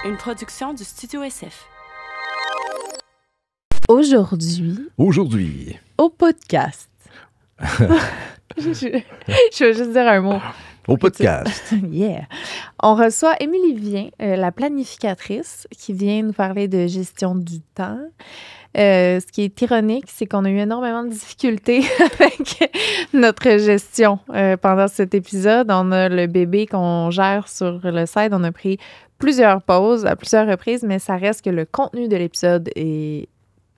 Une production du Studio SF. Aujourd'hui, au podcast. je veux juste dire un mot. Au podcast. Yeah. On reçoit Émilie Vien, la planificatrice, qui vient nous parler de gestion du temps. Ce qui est ironique, c'est qu'on a eu énormément de difficultés avec notre gestion pendant cet épisode. On a le bébé qu'on gère sur le site. On a pris plusieurs pauses à plusieurs reprises, mais ça reste que le contenu de l'épisode est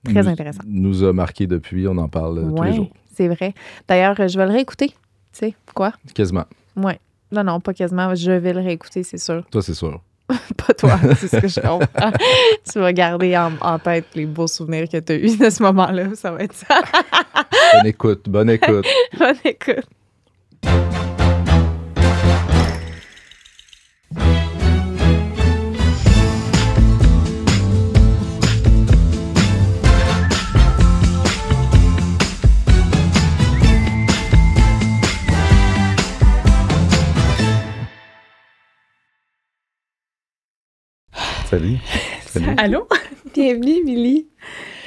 très intéressant. Nous a marqué depuis, on en parle tous les jours. C'est vrai. D'ailleurs, je vais le réécouter. Tu sais, quoi? Quasiment. Oui. Non, pas quasiment. Je vais le réécouter, c'est sûr. Toi, c'est sûr. Pas toi, c'est ce que je comprends. Tu vas garder en tête les beaux souvenirs que tu as eus de ce moment-là. Ça va être ça. Bonne écoute. Bonne écoute. Salut. Allô? Bienvenue, Émilie.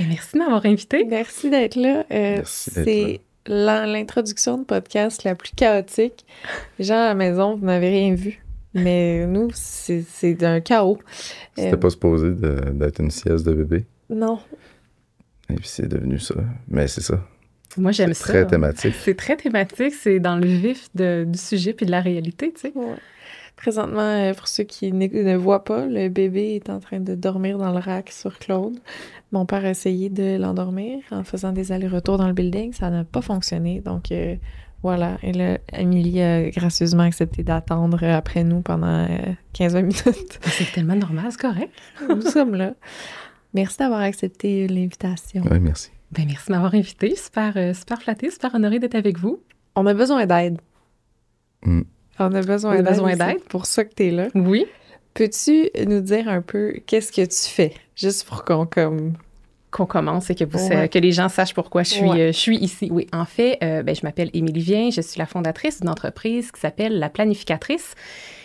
Merci de m'avoir invitée. Merci d'être là. C'est l'introduction de podcast la plus chaotique. Les gens à la maison, vous n'avez rien vu. Mais nous, c'est un chaos. C'était pas supposé d'être une sieste de bébé. Non. Et puis c'est devenu ça. Mais c'est ça. Moi, j'aime ça. C'est très thématique. C'est très thématique. C'est dans le vif du sujet puis de la réalité, tu sais. Ouais. Présentement, pour ceux qui ne voient pas, le bébé est en train de dormir dans le rack sur Claude. Mon père a essayé de l'endormir en faisant des allers-retours dans le building. Ça n'a pas fonctionné. Donc, voilà. Et là, Émilie a gracieusement accepté d'attendre après nous pendant 15-20 minutes. C'est tellement normal, c'est correct. Nous sommes là. Merci d'avoir accepté l'invitation. Oui, merci. Ben, merci de m'avoir invitée. Super flattée, super honorée d'être avec vous. On a besoin d'aide. On a besoin d'aide. C'est pour ça que tu es là. Oui. Peux-tu nous dire un peu qu'est-ce que tu fais? Juste pour qu'on commence et que les gens sachent pourquoi je suis ici. Oui, en fait, je m'appelle Émilie Vien. Je suis la fondatrice d'une entreprise qui s'appelle La Planificatrice.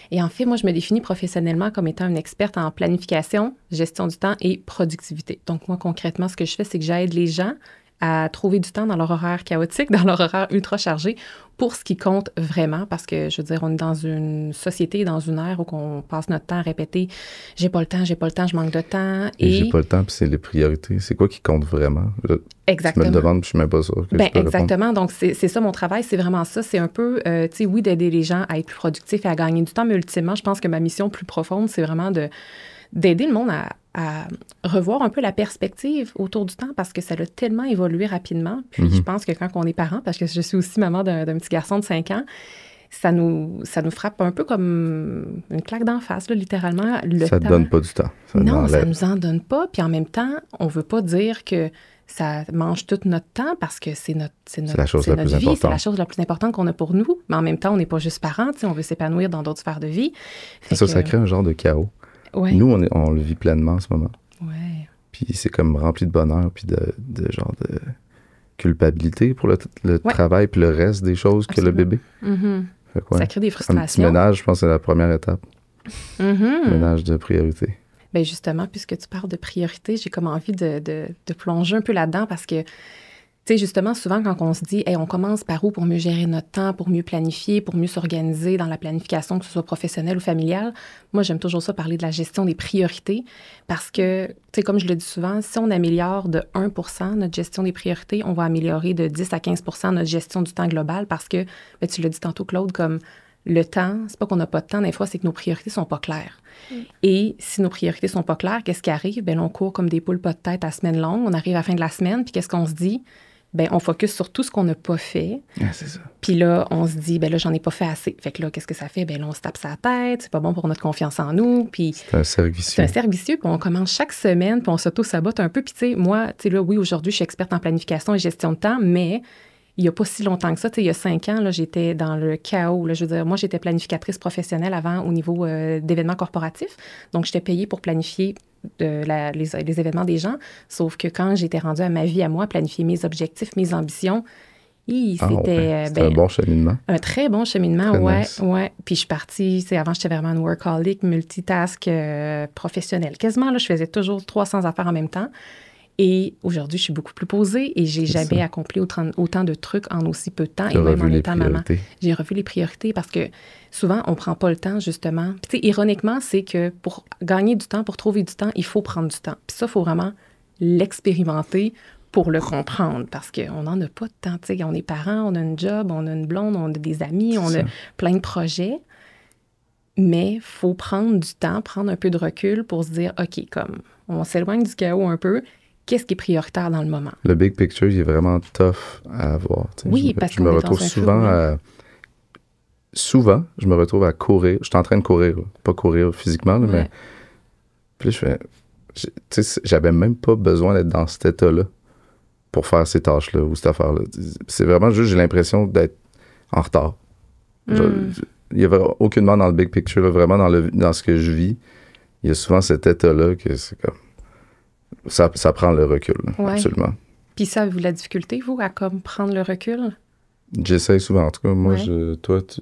Et en fait, moi, je me définis professionnellement comme étant une experte en planification, gestion du temps et productivité. Donc, moi, concrètement, ce que je fais, c'est que j'aide les gens à trouver du temps dans leur horaire chaotique, dans leur horaire ultra chargé, pour ce qui compte vraiment, parce que, je veux dire, on est dans une société, dans une ère où on passe notre temps à répéter « j'ai pas le temps, je manque de temps ». Et j'ai pas le temps, puis c'est les priorités. C'est quoi qui compte vraiment? Exactement. Tu me le demandes, puis je suis même pas sûre que je peux exactement. répondre. Donc, c'est ça mon travail, c'est vraiment ça. C'est un peu, tu sais, oui, d'aider les gens à être plus productifs et à gagner du temps, mais ultimement, je pense que ma mission plus profonde, c'est vraiment d'aider le monde à revoir un peu la perspective autour du temps parce que ça a tellement évolué rapidement. Puis je pense que quand on est parent, parce que je suis aussi maman d'un petit garçon de 5 ans, ça nous frappe un peu comme une claque d'en face, là, littéralement. Ça ne donne pas du temps. Non, ça nous en donne pas. Puis en même temps, on veut pas dire que ça mange tout notre temps parce que c'est la chose la plus importante. C'est la chose la plus importante qu'on a pour nous. Mais en même temps, on n'est pas juste parents, on veut s'épanouir dans d'autres sphères de vie. Ça crée un genre de chaos. Ouais. Nous, on le vit pleinement en ce moment. Ouais. Puis c'est comme rempli de bonheur, puis de genre de culpabilité pour le travail, puis le reste des choses Absolument. Que le bébé. Fait que, ça crée des frustrations. Un petit ménage, je pense que c'est la première étape. Ménage de priorité. Bien justement, puisque tu parles de priorité, j'ai comme envie de plonger un peu là-dedans parce que tu sais, justement, souvent, quand on se dit, hey, on commence par où pour mieux gérer notre temps, pour mieux planifier, pour mieux s'organiser dans la planification, que ce soit professionnelle ou familiale, moi, j'aime toujours ça parler de la gestion des priorités parce que, tu sais, comme je le dis souvent, si on améliore de 1% notre gestion des priorités, on va améliorer de 10 à 15% notre gestion du temps global parce que, bien, tu l'as dit tantôt, Claude, comme le temps, c'est pas qu'on n'a pas de temps, des fois, c'est que nos priorités sont pas claires. Et si nos priorités sont pas claires, qu'est-ce qui arrive? Bien, on court comme des poules pas de tête à semaine longue, on arrive à la fin de la semaine, puis qu'est-ce qu'on se dit? Bien, on focus sur tout ce qu'on n'a pas fait. Ah, c'est ça. Puis là, on se dit, bien là, j'en ai pas fait assez. Fait que là, qu'est-ce que ça fait? Bien là, on se tape sa tête, c'est pas bon pour notre confiance en nous. Puis c'est un cercle vicieux. C'est un cercle vicieux, puis on commence chaque semaine, puis on s'auto-sabote un peu. Puis tu sais, moi, tu sais là, oui, aujourd'hui, je suis experte en planification et gestion de temps, mais il n'y a pas si longtemps que ça. Tu sais, il y a 5 ans, là, j'étais dans le chaos. Là, je veux dire, moi, j'étais planificatrice professionnelle avant au niveau d'événements corporatifs. Donc, j'étais payée pour planifier les événements des gens. Sauf que quand j'étais rendue à ma vie à moi, planifier mes objectifs, mes ambitions, C'était un bon cheminement. Un très bon cheminement, nice. Ouais. Puis je suis partie, avant, j'étais vraiment une workaholic, multitask professionnelle. Quasiment, là, je faisais toujours 300 affaires en même temps. Et aujourd'hui, je suis beaucoup plus posée et j'ai jamais accompli autant de trucs en aussi peu de temps. Et même en étant maman. J'ai revu les priorités parce que souvent, on prend pas le temps, justement. Puis, ironiquement, c'est que pour gagner du temps, pour trouver du temps, il faut prendre du temps. Puis ça, il faut vraiment l'expérimenter pour le comprendre, parce qu'on n'en a pas de temps. T'sais, on est parents, on a une job, on a une blonde, on a des amis, on a plein de projets. Mais il faut prendre du temps, prendre un peu de recul pour se dire, OK, comme on s'éloigne du chaos un peu, qu'est-ce qui est prioritaire dans le moment? Le big picture, il est vraiment tough à avoir. Oui, parce que je me retrouve souvent, je me retrouve à courir. Je suis en train de courir, pas courir physiquement, là, mais puis je fais... j'avais même pas besoin d'être dans cet état-là pour faire ces tâches-là ou cette affaire-là. C'est vraiment juste, j'ai l'impression d'être en retard. Il n'y avait aucunement dans le big picture, là, vraiment dans ce que je vis. Il y a souvent cet état-là que c'est comme... Ça prend le recul, absolument. Puis ça, avez-vous la difficulté, vous, à comme prendre le recul? J'essaie souvent. En tout cas, moi, toi, tu...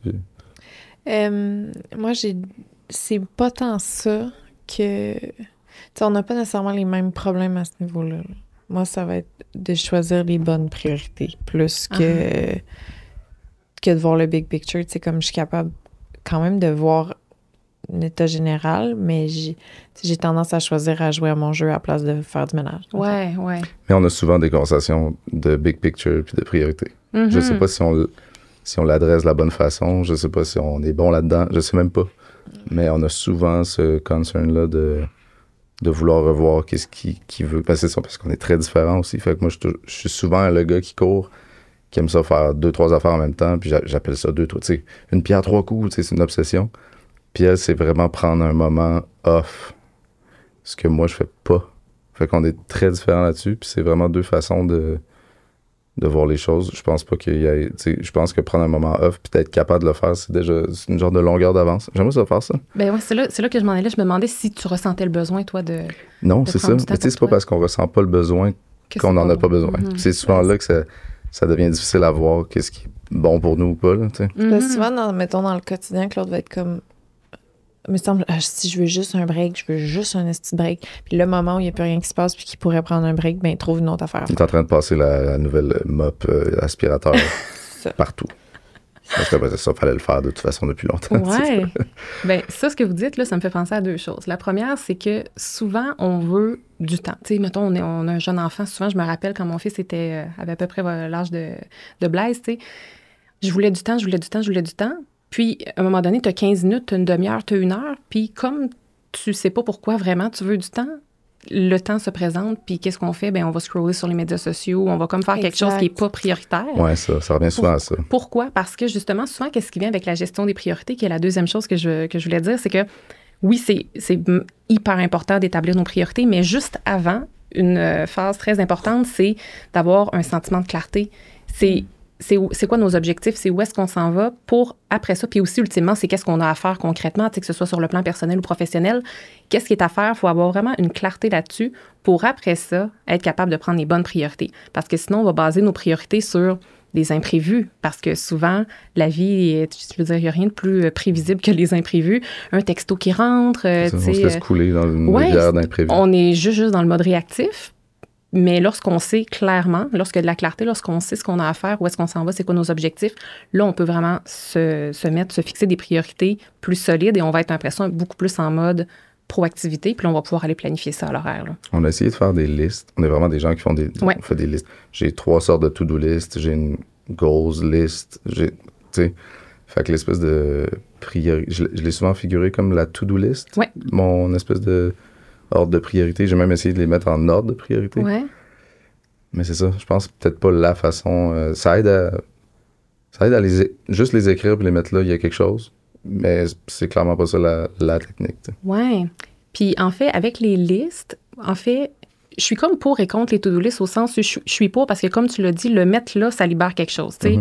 Moi, c'est pas tant ça que... on n'a pas nécessairement les mêmes problèmes à ce niveau-là. Moi, ça va être de choisir les bonnes priorités plus que de voir le big picture. Tu sais, comme je suis capable quand même de voir l'état général, mais j'ai tendance à choisir à jouer à mon jeu à la place de faire du ménage. Ouais. Mais on a souvent des conversations de big picture puis de priorité. Je sais pas si on l'adresse de la bonne façon, je sais pas si on est bon là-dedans, je sais même pas. Mais on a souvent ce concern-là de vouloir revoir qu'est-ce qu'il veut. Ben, c'est ça, parce qu'on est très différents aussi. Fait que moi, je suis souvent le gars qui court, qui aime ça faire 2-3 affaires en même temps, puis j'appelle ça 2-3, tu sais, une pierre 3 coups, tu sais, c'est une obsession. Puis elle, c'est vraiment prendre un moment off, ce que moi, je fais pas. Fait qu'on est très différents là-dessus, puis c'est vraiment deux façons de voir les choses. Je pense pas qu'il y ait... Je pense que prendre un moment off puis d'être capable de le faire, c'est une genre de longueur d'avance. J'aimerais ça faire ça. Ben ouais, c'est là que je m'en allais. Je me demandais si tu ressentais le besoin, toi, de... Non, c'est ça. Mais c'est pas parce qu'on ressent pas le besoin qu'on n'en a pas besoin. C'est souvent là que ça devient difficile à voir qu'est-ce qui est bon pour nous ou pas. Là, souvent, mettons, dans le quotidien, Claude va être comme... Il me semble, si je veux juste un break, je veux juste un esti break. Puis le moment où il n'y a plus rien qui se passe puis qu'il pourrait prendre un break, ben il trouve une autre affaire. Il est en train de passer la nouvelle mop aspirateur partout. Parce que ça, il fallait le faire de toute façon depuis longtemps. Ouais. Bien, ça, ce que vous dites, là, ça me fait penser à deux choses. La première, c'est que souvent, on veut du temps. Tu sais, mettons, on a un jeune enfant. Souvent, je me rappelle quand mon fils avait à peu près l'âge de Blaise, tu sais. Je voulais du temps. Puis, à un moment donné, tu as 15 minutes, tu as une demi-heure, tu as 1 heure. Puis, comme tu sais pas pourquoi vraiment tu veux du temps, le temps se présente. Puis, qu'est-ce qu'on fait? Bien, on va scroller sur les médias sociaux. On va comme faire quelque chose qui n'est pas prioritaire. Oui, ça revient souvent à ça. Pourquoi? Parce que, justement, souvent, qu'est-ce qui vient avec la gestion des priorités, qui est la deuxième chose que je voulais dire, c'est que, oui, c'est hyper important d'établir nos priorités, mais juste avant, une phase très importante, c'est d'avoir un sentiment de clarté. C'est quoi nos objectifs, c'est où est-ce qu'on s'en va pour après ça, puis aussi ultimement, c'est qu'est-ce qu'on a à faire concrètement, que ce soit sur le plan personnel ou professionnel, qu'est-ce qui est à faire, il faut avoir vraiment une clarté là-dessus pour après ça, être capable de prendre les bonnes priorités. Parce que sinon, on va baser nos priorités sur des imprévus, parce que souvent, la vie, je veux dire, il n'y a rien de plus prévisible que les imprévus. Un texto qui rentre, on se laisse couler dans une rivière d'imprévus. On est juste dans le mode réactif. Mais lorsqu'on sait clairement, lorsqu'il y a de la clarté, lorsqu'on sait ce qu'on a à faire, où est-ce qu'on s'en va, c'est quoi nos objectifs, là, on peut vraiment se fixer des priorités plus solides et on va être, l'impression, beaucoup plus en mode proactivité, puis là, on va pouvoir aller planifier ça à l'horaire. Là. On a essayé de faire des listes. On est vraiment des gens qui font on fait des listes. J'ai 3 sortes de to-do list, j'ai une goals list, fait que l'espèce de priorité, je l'ai souvent figuré comme la to-do list, mon espèce de ordre de priorité. J'ai même essayé de les mettre en ordre de priorité. Ouais. Mais c'est ça. Je pense peut-être pas la façon... ça aide à juste les écrire puis les mettre là, il y a quelque chose. Mais c'est clairement pas ça la technique. Oui. Puis en fait, avec les listes, je suis comme pour et contre les to-do lists au sens où je suis pour parce que comme tu l'as dit, le mettre là, ça libère quelque chose. Tu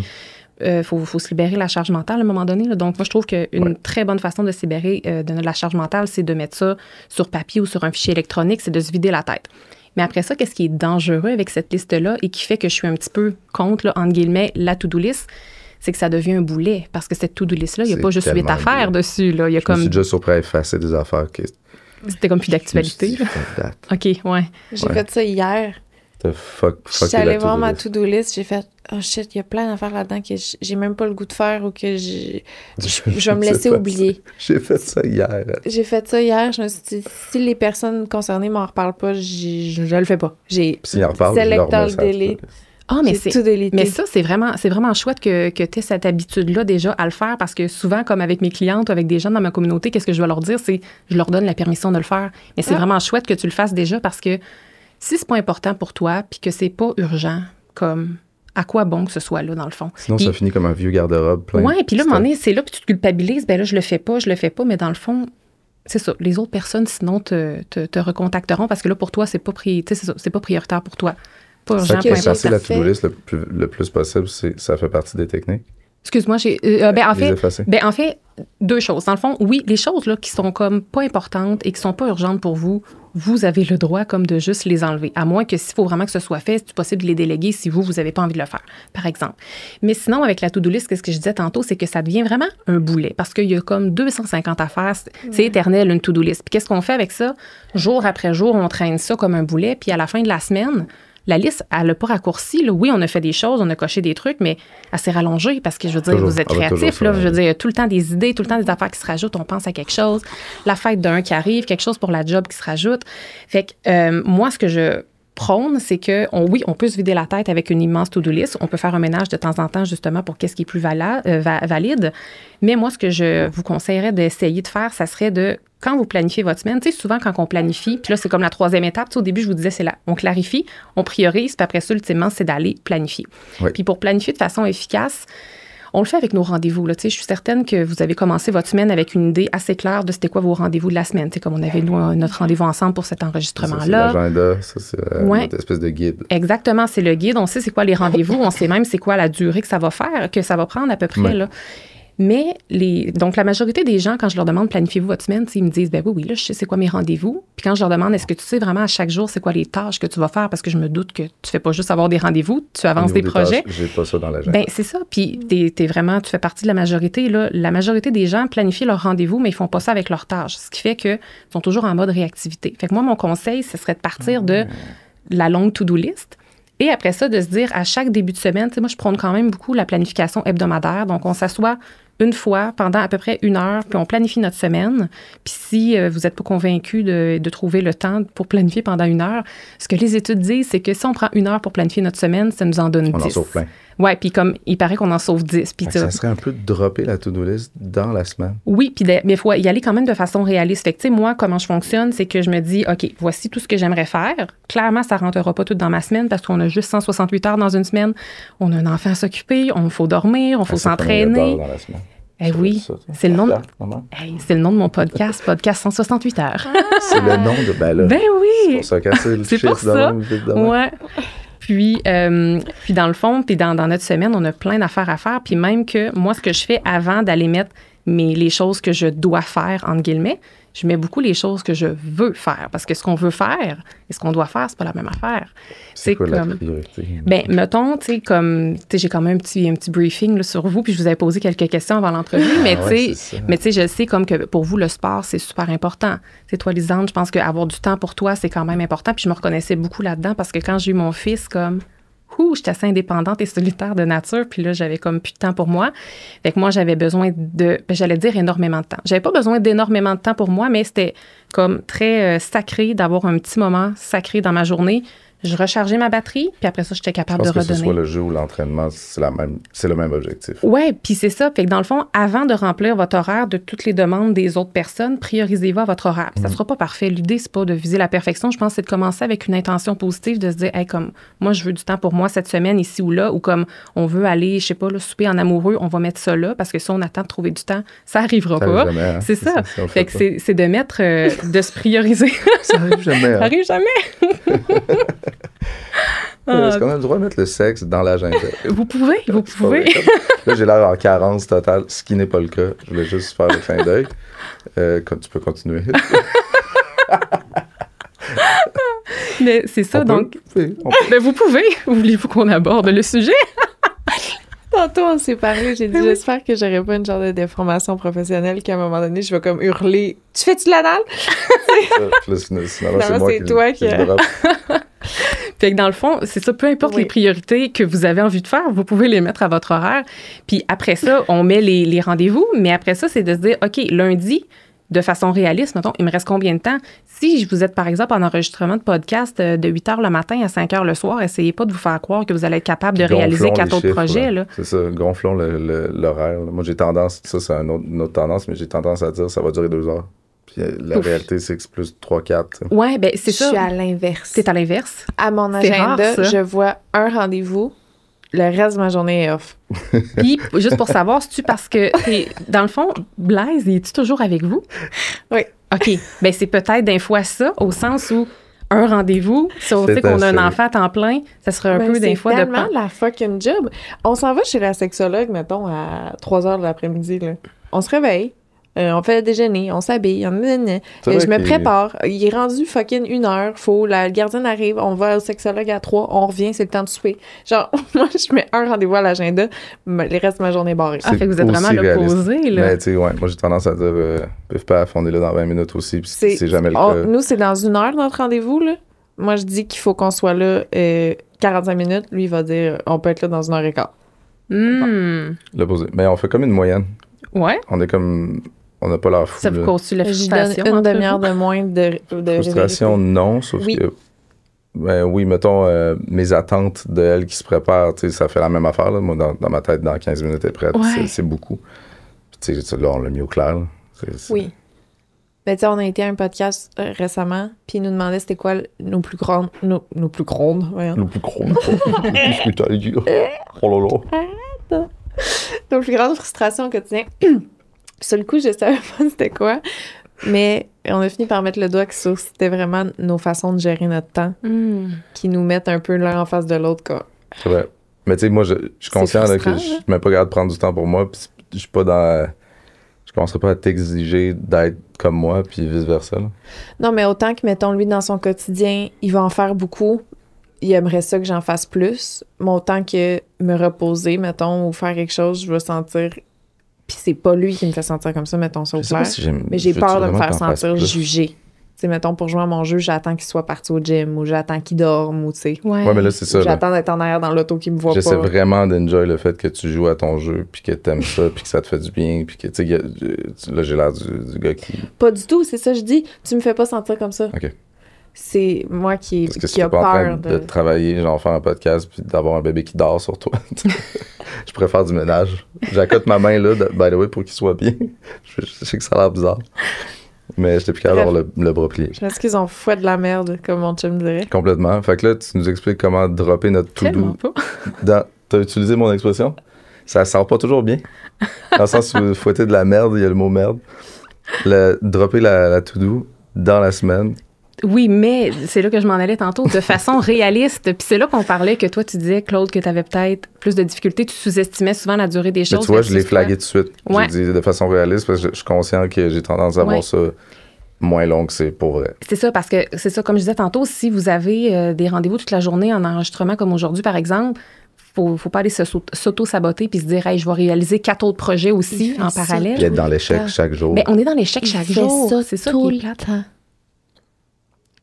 sais. Faut se libérer la charge mentale à un moment donné. Là. Donc, moi, je trouve qu'une très bonne façon de se libérer de la charge mentale, c'est de mettre ça sur papier ou sur un fichier électronique, c'est de se vider la tête. Mais après ça, qu'est-ce qui est dangereux avec cette liste-là et qui fait que je suis un petit peu contre, là, entre guillemets, la to-do list, c'est que ça devient un boulet. Parce que cette to-do list-là, il n'y a pas juste 8 affaires dessus. Là. Il y a je me suis déjà surpris à effacer des affaires. C'était comme plus d'actualité. OK, ouais. J'ai fait ça hier. Je suis allée voir ma to-do list, j'ai fait « Oh shit, il y a plein d'affaires là-dedans que j'ai même pas le goût de faire ou que je vais me laisser oublier. » J'ai fait ça hier. J'ai fait ça hier. Je me suis dit, si les personnes concernées m'en reparlent pas, je le fais pas. J'ai select all delete. Ah, mais ça, c'est vraiment chouette que tu aies cette habitude-là déjà à le faire parce que souvent, comme avec mes clientes ou avec des gens dans ma communauté, qu'est-ce que je dois leur dire? C'est je leur donne la permission de le faire. Mais c'est vraiment chouette que tu le fasses déjà parce que si c'est pas important pour toi puis que c'est pas urgent, comme à quoi bon que ce soit là, dans le fond? Sinon, ça finit comme un vieux garde-robe plein. Oui, puis là, à un moment donné, c'est là que tu te culpabilises. Ben là, je le fais pas, mais dans le fond, c'est ça. Les autres personnes, sinon, te recontacteront parce que là, pour toi, c'est pas prioritaire pour toi. Pas urgent. C'est chasser la to-do list le plus possible, ça fait partie des techniques. Excuse-moi, en fait, deux choses. Dans le fond, oui, les choses là qui sont comme pas importantes et qui sont pas urgentes pour vous, vous avez le droit comme de juste les enlever. À moins que s'il faut vraiment que ce soit fait, c'est possible de les déléguer si vous n'avez pas envie de le faire, par exemple. Mais sinon, avec la to-do list, ce que je disais tantôt, c'est que ça devient vraiment un boulet parce qu'il y a comme 250 affaires. C'est éternel, une to-do list. Puis qu'est-ce qu'on fait avec ça? Jour après jour, on traîne ça comme un boulet. Puis à la fin de la semaine, la liste, elle n'a pas raccourci. Là. Oui, on a fait des choses, on a coché des trucs, mais elle s'est rallongée parce que, je veux dire, vous êtes créatifs. Là, je veux dire, il y a tout le temps des idées, tout le temps des affaires qui se rajoutent. On pense à quelque chose. La fête d'un qui arrive, quelque chose pour la job qui se rajoute. Fait que moi, ce que je prône, c'est que, on peut se vider la tête avec une immense to-do list. On peut faire un ménage de temps en temps, justement, pour qu'est-ce qui est plus valide. Mais moi, ce que je vous conseillerais d'essayer de faire, ça serait de, quand vous planifiez votre semaine, tu sais, souvent, quand on planifie, puis là, c'est comme la troisième étape. Tu sais, au début, je vous disais, on clarifie, on priorise, puis après ça, ultimement, c'est d'aller planifier. Oui. Puis pour planifier de façon efficace, on le fait avec nos rendez-vous. Là. Je suis certaine que vous avez commencé votre semaine avec une idée assez claire de c'était quoi vos rendez-vous de la semaine. Comme on avait notre rendez-vous ensemble pour cet enregistrement-là. Ça, c'est l'agenda, ça, c'est notre espèce de guide. Exactement, c'est le guide. On sait c'est quoi les rendez-vous. On sait même c'est quoi la durée que ça va faire, que ça va prendre à peu près. Là. Mais donc, la majorité des gens, quand je leur demande planifiez-vous votre semaine, ils me disent ben oui, là, je sais c'est quoi mes rendez-vous. Puis quand je leur demande est-ce que tu sais vraiment à chaque jour c'est quoi les tâches que tu vas faire, parce que je me doute que tu fais pas juste avoir des rendez-vous, tu avances des projets. Tâches, j'ai pas ça dans l'agenda. Ben c'est ça. Puis tu fais partie de la majorité. Là. La majorité des gens planifient leurs rendez-vous, mais ils font pas ça avec leurs tâches. Ce qui fait qu'ils sont toujours en mode réactivité. Fait que moi, mon conseil, ce serait de partir de la longue to-do list. Et après ça, de se dire à chaque début de semaine, moi, je prône quand même beaucoup la planification hebdomadaire. Donc, on s'assoit une fois pendant à peu près 1 heure, puis on planifie notre semaine. Puis si vous n'êtes pas convaincu de trouver le temps pour planifier pendant 1 heure, ce que les études disent, c'est que si on prend 1 heure pour planifier notre semaine, ça nous en donne 10. On en sauve plein. Oui, puis comme il paraît qu'on en sauve 10. Puis ça serait un peu de dropper la to-do list dans la semaine. Oui, mais il faut y aller quand même de façon réaliste. Fait que, tu sais, moi, comment je fonctionne, c'est que je me dis, OK, voici tout ce que j'aimerais faire. Clairement, ça ne rentrera pas tout dans ma semaine parce qu'on a juste 168 heures dans une semaine. On a un enfant à s'occuper, il faut dormir, il faut s'entraîner. Dans la semaine. Eh oui, c'est le nom de mon podcast 168 heures. C'est le nom de ben oui. C'est pour ça que c'est le chiffre pour ça. Ouais. Puis dans le fond, puis dans notre semaine, on a plein d'affaires à faire. Puis même que moi, ce que je fais avant d'aller mettre les choses que je dois faire, entre guillemets, je mets beaucoup les choses que je veux faire. Parce que ce qu'on veut faire et ce qu'on doit faire, c'est pas la même affaire. C'est quoi la priorité? Ben, mettons, tu sais, j'ai quand même un petit briefing là, sur vous, puis je vous avais posé quelques questions avant l'entrevue, mais tu sais, je sais comme que pour vous, le sport, c'est super important. C'est toi, Lisande, je pense qu'avoir du temps pour toi, c'est quand même important. Puis je me reconnaissais beaucoup là-dedans parce que quand j'ai eu mon fils, j'étais assez indépendante et solitaire de nature, puis là, j'avais comme plus de temps pour moi. Fait que moi, j'avais besoin j'allais dire énormément de temps. J'avais pas besoin d'énormément de temps pour moi, mais c'était comme très sacré d'avoir un petit moment sacré dans ma journée. Je rechargeais ma batterie, puis après ça, j'étais capable de redonner. Que ce soit le jeu ou l'entraînement, c'est le même objectif. Oui, puis c'est ça. Fait que dans le fond, avant de remplir votre horaire de toutes les demandes des autres personnes, priorisez-vous à votre horaire. Ça ne sera pas parfait. L'idée, c'est pas de viser la perfection. Je pense que c'est de commencer avec une intention positive, de se dire, hey, comme moi, je veux du temps pour moi cette semaine, ici ou là, ou comme on veut aller, je sais pas, là, souper en amoureux, on va mettre ça là, parce que si on attend de trouver du temps, ça n'arrivera pas. Jamais, hein? C'est ça. Fait que c'est de mettre, de se prioriser. Ça arrive jamais. Hein? Ça arrive jamais. Est-ce qu'on a le droit de mettre le sexe dans l'agenda? Vous pouvez. Là, j'ai l'air en carence totale, ce qui n'est pas le cas. Je voulais juste faire le clin d'œil. Tu peux continuer. Mais c'est ça, donc... Ben, vous pouvez. Voulez-vous qu'on aborde le sujet? Tantôt, on s'est parlé, j'ai dit, j'espère que j'aurai pas une genre de déformation professionnelle qu'à un moment donné, je vais comme hurler « Tu fais-tu de l'anal? » Finalement, c'est toi qui... Fait que dans le fond, c'est ça, peu importe les priorités que vous avez envie de faire, vous pouvez les mettre à votre horaire. Puis après ça, on met les rendez-vous, mais après ça, c'est de se dire, OK, lundi, de façon réaliste, mettons, il me reste combien de temps? Si vous êtes, par exemple, en enregistrement de podcast de 8 h le matin à 5 h le soir, essayez pas de vous faire croire que vous allez être capable de réaliser 4 autres projets. Là. C'est ça, gonflons l'horaire. Moi, j'ai tendance, ça, c'est une autre tendance, mais j'ai tendance à dire ça va durer 2 heures. Puis la réalité, c'est que c'est plus 3-4. Oui, bien, c'est ça. Je suis à l'inverse. C'est à l'inverse. À mon agenda, je vois un rendez-vous. Le reste de ma journée est off. Puis, juste pour savoir, c'est-tu parce que, dans le fond, Blaise, es-tu toujours avec vous? Oui. OK. Bien, c'est peut-être des fois ça, au sens où un rendez-vous, si on sait qu'on a un enfant à temps plein, ça serait un peu des fois de... C'est tellement la fucking job. On s'en va chez la sexologue, mettons, à 3 h de l'après-midi. Là. On se réveille. On fait le déjeuner, on s'habille, je me prépare. Il est rendu fucking 1 heure. Faut, la gardienne arrive, on va au sexologue à 3, on revient, c'est le temps de souper. Genre, moi, je mets un rendez-vous à l'agenda, les restes de ma journée est barrée. Ah, fait que vous êtes vraiment à l'opposé, là. Mais tu sais, ouais, moi, j'ai tendance à dire, paf, on est là dans 20 minutes aussi, puis c'est jamais le cas. Nous, c'est dans 1 heure notre rendez-vous, là. Moi, je dis qu'il faut qu'on soit là 45 minutes. Lui, il va dire, on peut être là dans 1 h 15. L'opposé. Mais on fait comme une moyenne. Ouais. On est comme... On n'a pas l'air fou. Ça vous cause-tu la frustration? Une demi-heure de moins de frustration, non, sauf que... Ben oui, mettons, mes attentes d'elle qui se prépare, tu sais, ça fait la même affaire, là. Moi, dans ma tête, dans 15 minutes, elle est prête. Ouais. C'est beaucoup. Tu sais, là, on l'a mis au clair, là. Oui. Ben, tu sais, on a été à un podcast récemment, puis ils nous demandaient c'était quoi nos plus grandes... Nos plus grandes, voyons. Nos plus grandes. Oh là là. Nos plus grandes frustrations au quotidien. Sur le coup, je savais pas c'était quoi, mais on a fini par mettre le doigt sur c'était vraiment nos façons de gérer notre temps qui nous mettent un peu l'un en face de l'autre, quoi. C'est vrai. Mais tu sais, moi, je suis conscient là, que je suis même pas capable de prendre du temps pour moi, puis je suis pas dans... Je commencerai pas à t'exiger d'être comme moi, puis vice-versa. Là. Non, mais autant que, mettons, lui, dans son quotidien, il va en faire beaucoup, il aimerait ça que j'en fasse plus, mais autant que me reposer, mettons, ou faire quelque chose, je vais sentir... Puis c'est pas lui qui me fait sentir comme ça, mettons ça au clair. Mais j'ai peur de me faire sentir jugée. Tu sais, mettons, pour jouer à mon jeu, j'attends qu'il soit parti au gym ou j'attends qu'il dorme ou, tu sais. Ouais, mais là, c'est ça. J'attends d'être en arrière dans l'auto qu'il me voit pas. J'essaie vraiment d'enjoy le fait que tu joues à ton jeu puis que t'aimes ça puis que ça te fait du bien puis que, tu sais, là, j'ai l'air du gars qui... Pas du tout, c'est ça, je dis. Tu me fais pas sentir comme ça. OK. C'est moi qui Parce que si a t'es pas peur en train de travailler, genre faire un podcast puis d'avoir un bébé qui dort sur toi, je préfère du ménage. J'accote ma main là, by the way, pour qu'il soit bien. Je sais que ça a l'air bizarre. Mais j'étais plus qu'à avoir le bras plié. Je pense qu'ils ont fouet de la merde, comme mon chum dirait. Complètement. Fait que là, tu nous expliques comment dropper notre to-do. T'as utilisé mon expression? Ça sort pas toujours bien. Dans le sens où fouetter de la merde, il y a le mot merde. Dropper la to-do dans la semaine. Oui, mais c'est là que je m'en allais tantôt, de façon réaliste. Puis c'est là qu'on parlait que toi, tu disais, Claude, que tu avais peut-être plus de difficultés. Tu sous-estimais souvent la durée des choses. Mais tu vois, je l'ai flagué tout de suite. Ouais. J'ai dit de façon réaliste parce que je suis conscient que j'ai tendance à voir ça moins long que c'est pour vrai. C'est ça, parce que c'est ça, comme je disais tantôt, si vous avez des rendez-vous toute la journée en enregistrement comme aujourd'hui, par exemple, faut pas aller s'auto-saboter puis se dire, hey, je vais réaliser 4 autres projets aussi en parallèle. Puis être dans l'échec chaque jour. Ben, on est dans l'échec chaque jour. C'est ça tout qui est plate.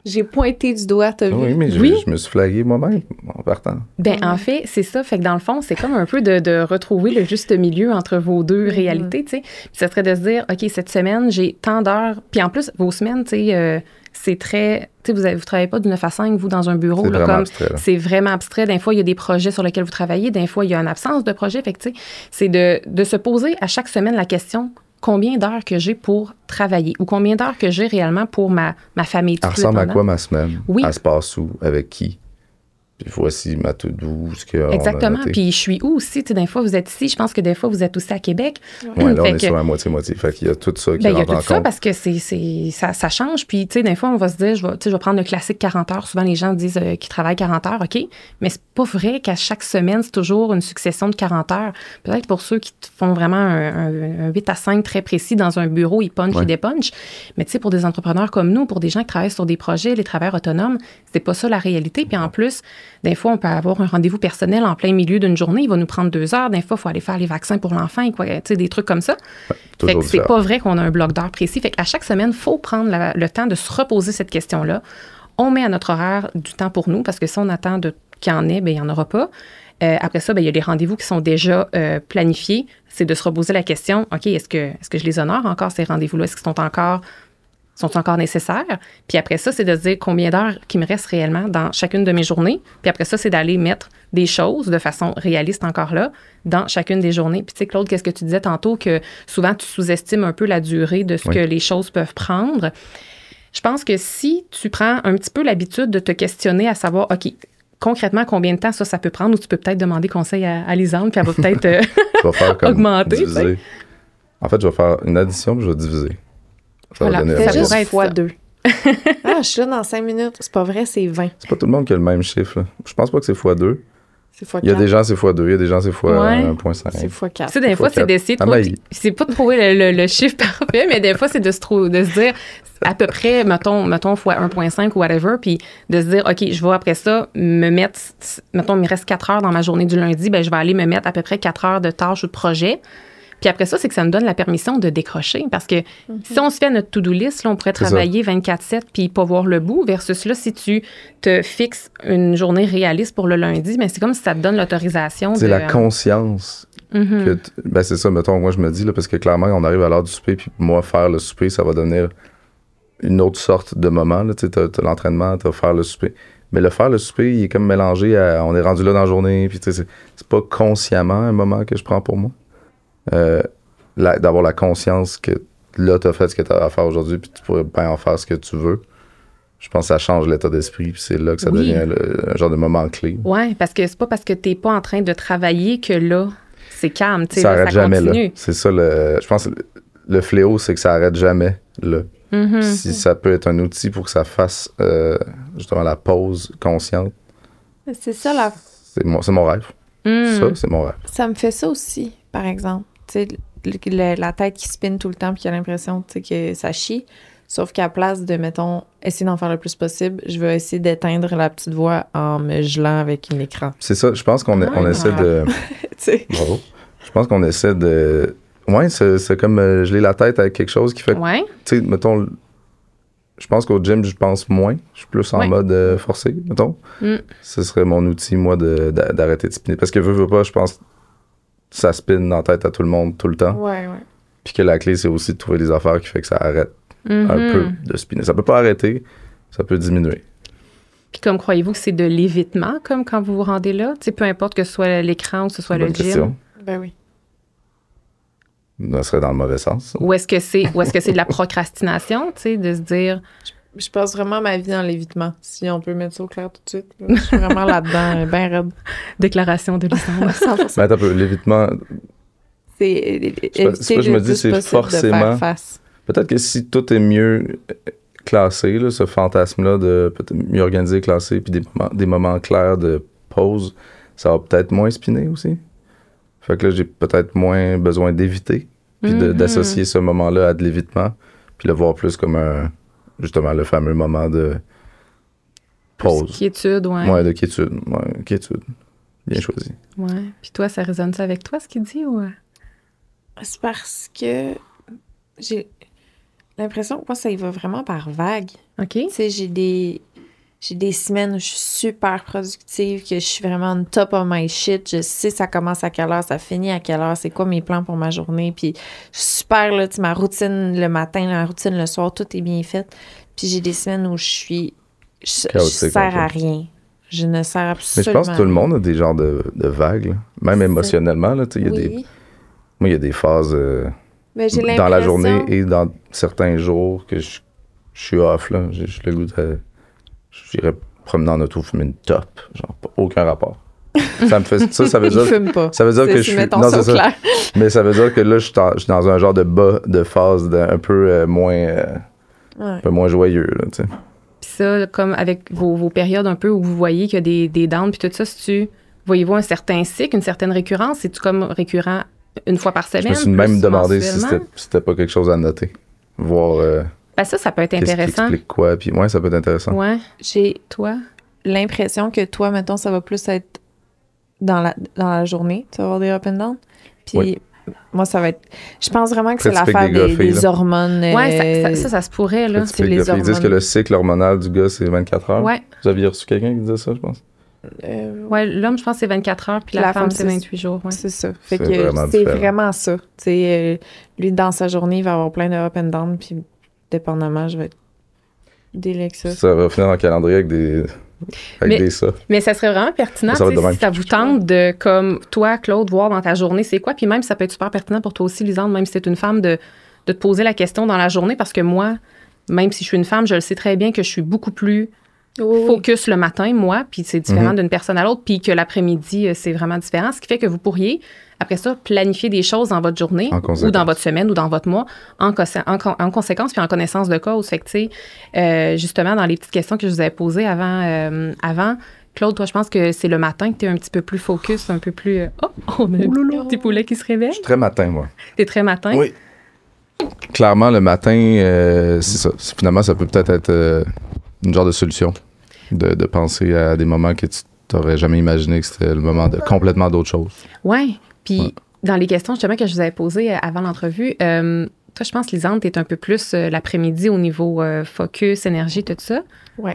J'ai pointé du doigt, t'as vu? Oui, mais je me suis flagué moi-même en partant. Ben, en fait, c'est ça. Fait que dans le fond, c'est comme un peu de retrouver le juste milieu entre vos deux réalités, tu sais. Puis ça serait de se dire, OK, cette semaine, j'ai tant d'heures. Puis en plus, vos semaines, tu sais, c'est très... Tu sais, vous travaillez pas de 9 à 5, vous, dans un bureau. C'est là, vraiment comme abstrait. Là. C'est vraiment abstrait. Des fois, il y a des projets sur lesquels vous travaillez. Des fois, il y a une absence de projet. Fait que, tu sais, c'est de se poser à chaque semaine la question... Combien d'heures que j'ai pour travailler ou combien d'heures que j'ai réellement pour ma famille. Elle ressemble à quoi ma semaine? Oui. Elle se passe où? Avec qui? Puis voici ma to-do, ce qu'on Exactement. a noté. Puis je suis où aussi? Tu sais, des fois, vous êtes ici. Je pense que des fois, vous êtes aussi à Québec. Ouais, là, on Fait est que- sur la moitié-moitié. Fait qu'il y a tout ça qui Ben, il y a rentre tout en ça compte. parce que ça change. Puis, tu sais, des fois, on va se dire, je vais prendre le classique 40 heures. Souvent, les gens disent qu'ils travaillent 40 heures, OK. Mais c'est pas vrai qu'à chaque semaine, c'est toujours une succession de 40 heures. Peut-être pour ceux qui font vraiment un 8 à 5 très précis dans un bureau, ils punchent, Ouais. ils dépunchent. Mais, tu sais, pour des entrepreneurs comme nous, pour des gens qui travaillent sur des projets, les travailleurs autonomes, c'est pas ça la réalité. Puis, en plus, des fois, on peut avoir un rendez-vous personnel en plein milieu d'une journée. Il va nous prendre 2 heures. Des fois, il faut aller faire les vaccins pour l'enfant, quoi. Tu sais, des trucs comme ça. Fait Toujours que c'est différent. pas vrai qu'on a un bloc d'heures précis. Fait qu'à chaque semaine, il faut prendre le temps de se reposer cette question-là. On met à notre horaire du temps pour nous, parce que si on attend qu'il y en ait, bien, il n'y en aura pas. Après ça, bien, il y a les rendez-vous qui sont déjà planifiés. C'est de se reposer la question, OK, est-ce que je les honore encore, ces rendez-vous-là? Est-ce qu'ils sont encore nécessaires? Puis après ça, c'est de se dire combien d'heures qui me reste réellement dans chacune de mes journées. Puis après ça, c'est d'aller mettre des choses de façon réaliste encore là dans chacune des journées. Puis tu sais, Claude, qu'est-ce que tu disais tantôt, que souvent tu sous-estimes un peu la durée de ce Oui. que les choses peuvent prendre. Je pense que si tu prends un petit peu l'habitude de te questionner à savoir, OK, concrètement, combien de temps ça peut prendre, ou tu peux peut-être demander conseil à Lisande, puis elle va peut-être Je vais faire comme augmenter, diviser. En fait, je vais faire une addition puis je vais diviser. Ça Voilà. va donner Ça la Fais réponse. pourrait juste être fois ça. 2. Ah, je suis là dans 5 minutes. C'est pas vrai, c'est 20. C'est pas tout le monde qui a le même chiffre. Là. Je pense pas que c'est x2. C'est fois 4. Il y a des gens, c'est x2. Il y a des gens, c'est x1.5. C'est fois 4. Tu sais, des fois, c'est d'essayer de Ah, trouver. ben, C'est pas de trouver le chiffre parfait, mais des fois, c'est de se dire à peu près, mettons fois 1.5 ou whatever, puis de se dire, OK, je vais après ça me mettre, mettons, il me reste 4 heures dans ma journée du lundi, ben je vais aller me mettre à peu près 4 heures de tâches ou de projets. Puis après ça, c'est que ça me donne la permission de décrocher. Parce que si on se fait notre to-do list, là, on pourrait C'est ça. travailler 24/7 puis pas voir le bout. Versus là, si tu te fixes une journée réaliste pour le lundi, ben c'est comme si ça te donne l'autorisation de... C'est la conscience. Mhm. Que ben c'est ça, mettons, moi je me dis, là, parce que clairement, on arrive à l'heure du souper, puis moi, faire le souper, ça va devenir une autre sorte de moment. Tu sais, t'as l'entraînement, t'as faire le souper. Mais le faire le souper, il est comme mélangé à... On est rendu là dans la journée, puis tu sais, c'est pas consciemment un moment que je prends pour moi. D'avoir la conscience que là, t'as fait ce que t'as à faire aujourd'hui, puis tu pourrais bien en faire ce que tu veux. Je pense que ça change l'état d'esprit, puis c'est là que ça Oui. devient un genre de moment clé. Oui, parce que c'est pas parce que t'es pas en train de travailler que là, c'est calme. Tu sais, Ça là, arrête jamais continue. là. C'est ça, je pense que le fléau, c'est que ça arrête jamais là. Mhm. Si ça peut être un outil pour que ça fasse justement la pause consciente, C'est ça, la... c'est mon rêve. Mm. Ça, c'est mon rêve. ça me fait ça aussi, par exemple. Tu sais, la tête qui spinne tout le temps puis qui a l'impression tu sais, que ça chie. Sauf qu'à place de, mettons, essayer d'en faire le plus possible, je vais essayer d'éteindre la petite voix en me gelant avec un écran. C'est ça, je pense qu'on on essaie de... Tu sais. Bravo. Je pense qu'on essaie de... Ouais, c'est comme geler la tête avec quelque chose qui fait... Ouais. Tu sais, mettons... Je pense qu'au gym, je pense moins. Je suis plus en Ouais. mode forcé, mettons. Mm. Ce serait mon outil, moi, d'arrêter de spinner. Parce que veux pas, je pense que ça spin dans la tête à tout le monde, tout le temps. Ouais, ouais. Puis que la clé, c'est aussi de trouver des affaires qui fait que ça arrête un Mhm. peu de spinner. Ça peut pas arrêter, ça peut diminuer. Puis comme croyez-vous que c'est de l'évitement, comme quand vous vous rendez là? Tu sais, peu importe que ce soit l'écran ou que ce soit le Bonne gym. question. Ben oui. Ça serait dans le mauvais sens. Ou est-ce que c'est de la procrastination, tu sais, de se dire... Je passe vraiment ma vie dans l'évitement. Si on peut mettre ça au clair tout de suite. Là. Je suis vraiment là-dedans, bien raide. Déclaration de licence. 100%. Mais attends un peu, l'évitement, C'est C'est pas que je me dis, c'est forcément- face. peut-être que si tout est mieux classé, là, ce fantasme-là de peut-être mieux organisé, classé, puis des moments clairs de pause, ça va peut-être moins spinner aussi. Fait que là, j'ai peut-être moins besoin d'éviter, puis Mhm. d'associer ce moment-là à de l'évitement, puis le voir plus comme justement, le fameux moment de pause. Quiétude, ouais. Ouais, de quiétude. Ouais, quiétude. Bien choisi. Ouais. Puis toi, ça résonne ça avec toi, ce qu'il dit, ou... C'est parce que j'ai l'impression que moi, ça y va vraiment par vague. OK. Tu sais, j'ai des semaines où je suis super productive, que je suis vraiment on top of my shit. Je sais ça commence à quelle heure, ça finit à quelle heure, c'est quoi mes plans pour ma journée. Puis je suis super, là, tu sais, ma routine le matin, ma routine le soir, tout est bien fait. Puis j'ai des semaines où je Chaotique, sers un à peu. rien. Je ne sers Mais absolument je pense que tout le monde a des genres de vagues, là. Même émotionnellement. Là, il y a Oui, moi, il y a des phases mais j'ai dans la journée l'impression- et dans certains jours que je suis off. Là. J'ai le goût de... Je dirais promener en auto, fumer une top. Genre, aucun rapport. Ça me fait ça veut dire. Il fume pas. Ça veut dire que je suis. Non, c'est ça. Mais ça veut dire que là, je suis dans un genre de bas de phase un peu moins. Un peu moins joyeux, là, tu sais. Puis ça, comme avec vos périodes un peu où vous voyez qu'il y a des downs, puis tout ça, voyez-vous un certain cycle, une certaine récurrence? C'est-tu comme récurrent une fois par semaine? Je me suis même demandé si c'était pas quelque chose à noter. Voir. Ben ça peut être intéressant. Qu'est-ce qui explique quoi? Puis ça peut être intéressant. Ouais. J'ai l'impression que toi, mettons, ça va plus être dans la journée. Tu vas avoir des up and down. Puis moi, ça va être... Je pense vraiment que c'est l'affaire des hormones. Oui, ça se pourrait, là. C'est les hormones. Ils disent que le cycle hormonal du gars, c'est 24 heures. Ouais. Vous aviez reçu quelqu'un qui disait ça, je pense? Oui, l'homme, je pense, c'est 24 heures, puis la femme, c'est 28 jours. Ouais. C'est ça. Fait que c'est vraiment ça. Lui, dans sa journée, il va avoir plein de up and down, puis dépendamment, je vais être délecté. Ça va finir dans le calendrier avec des ça. Mais ça serait vraiment pertinent si ça vous tente de, comme toi, Claude, voir dans ta journée c'est quoi. Puis même, ça peut être super pertinent pour toi aussi, Lisande, même si t'es une femme, de te poser la question dans la journée. Parce que moi, même si je suis une femme, je le sais très bien que je suis beaucoup plus focus le matin, moi. Puis c'est différent d'une personne à l'autre. Puis que l'après-midi, c'est vraiment différent. Ce qui fait que vous pourriez, après ça, planifier des choses dans votre journée ou dans votre semaine ou dans votre mois en conséquence puis en connaissance de cause. Fait que, tu sais, justement, dans les petites questions que je vous avais posées avant, Claude, toi, je pense que c'est le matin que tu es un petit peu plus focus, un peu plus... on a un petit poulet qui se réveille. Je suis très matin, moi. T'es très matin? Oui. Clairement, le matin, c'est ça. Finalement, ça peut peut-être être une genre de solution de penser à des moments que tu n'aurais jamais imaginé que c'était le moment de complètement d'autres choses. Oui. Puis, dans les questions, justement, que je vous avais posées avant l'entrevue, toi, je pense, Lisande, t'es un peu plus l'après-midi au niveau focus, énergie, tout ça. Oui.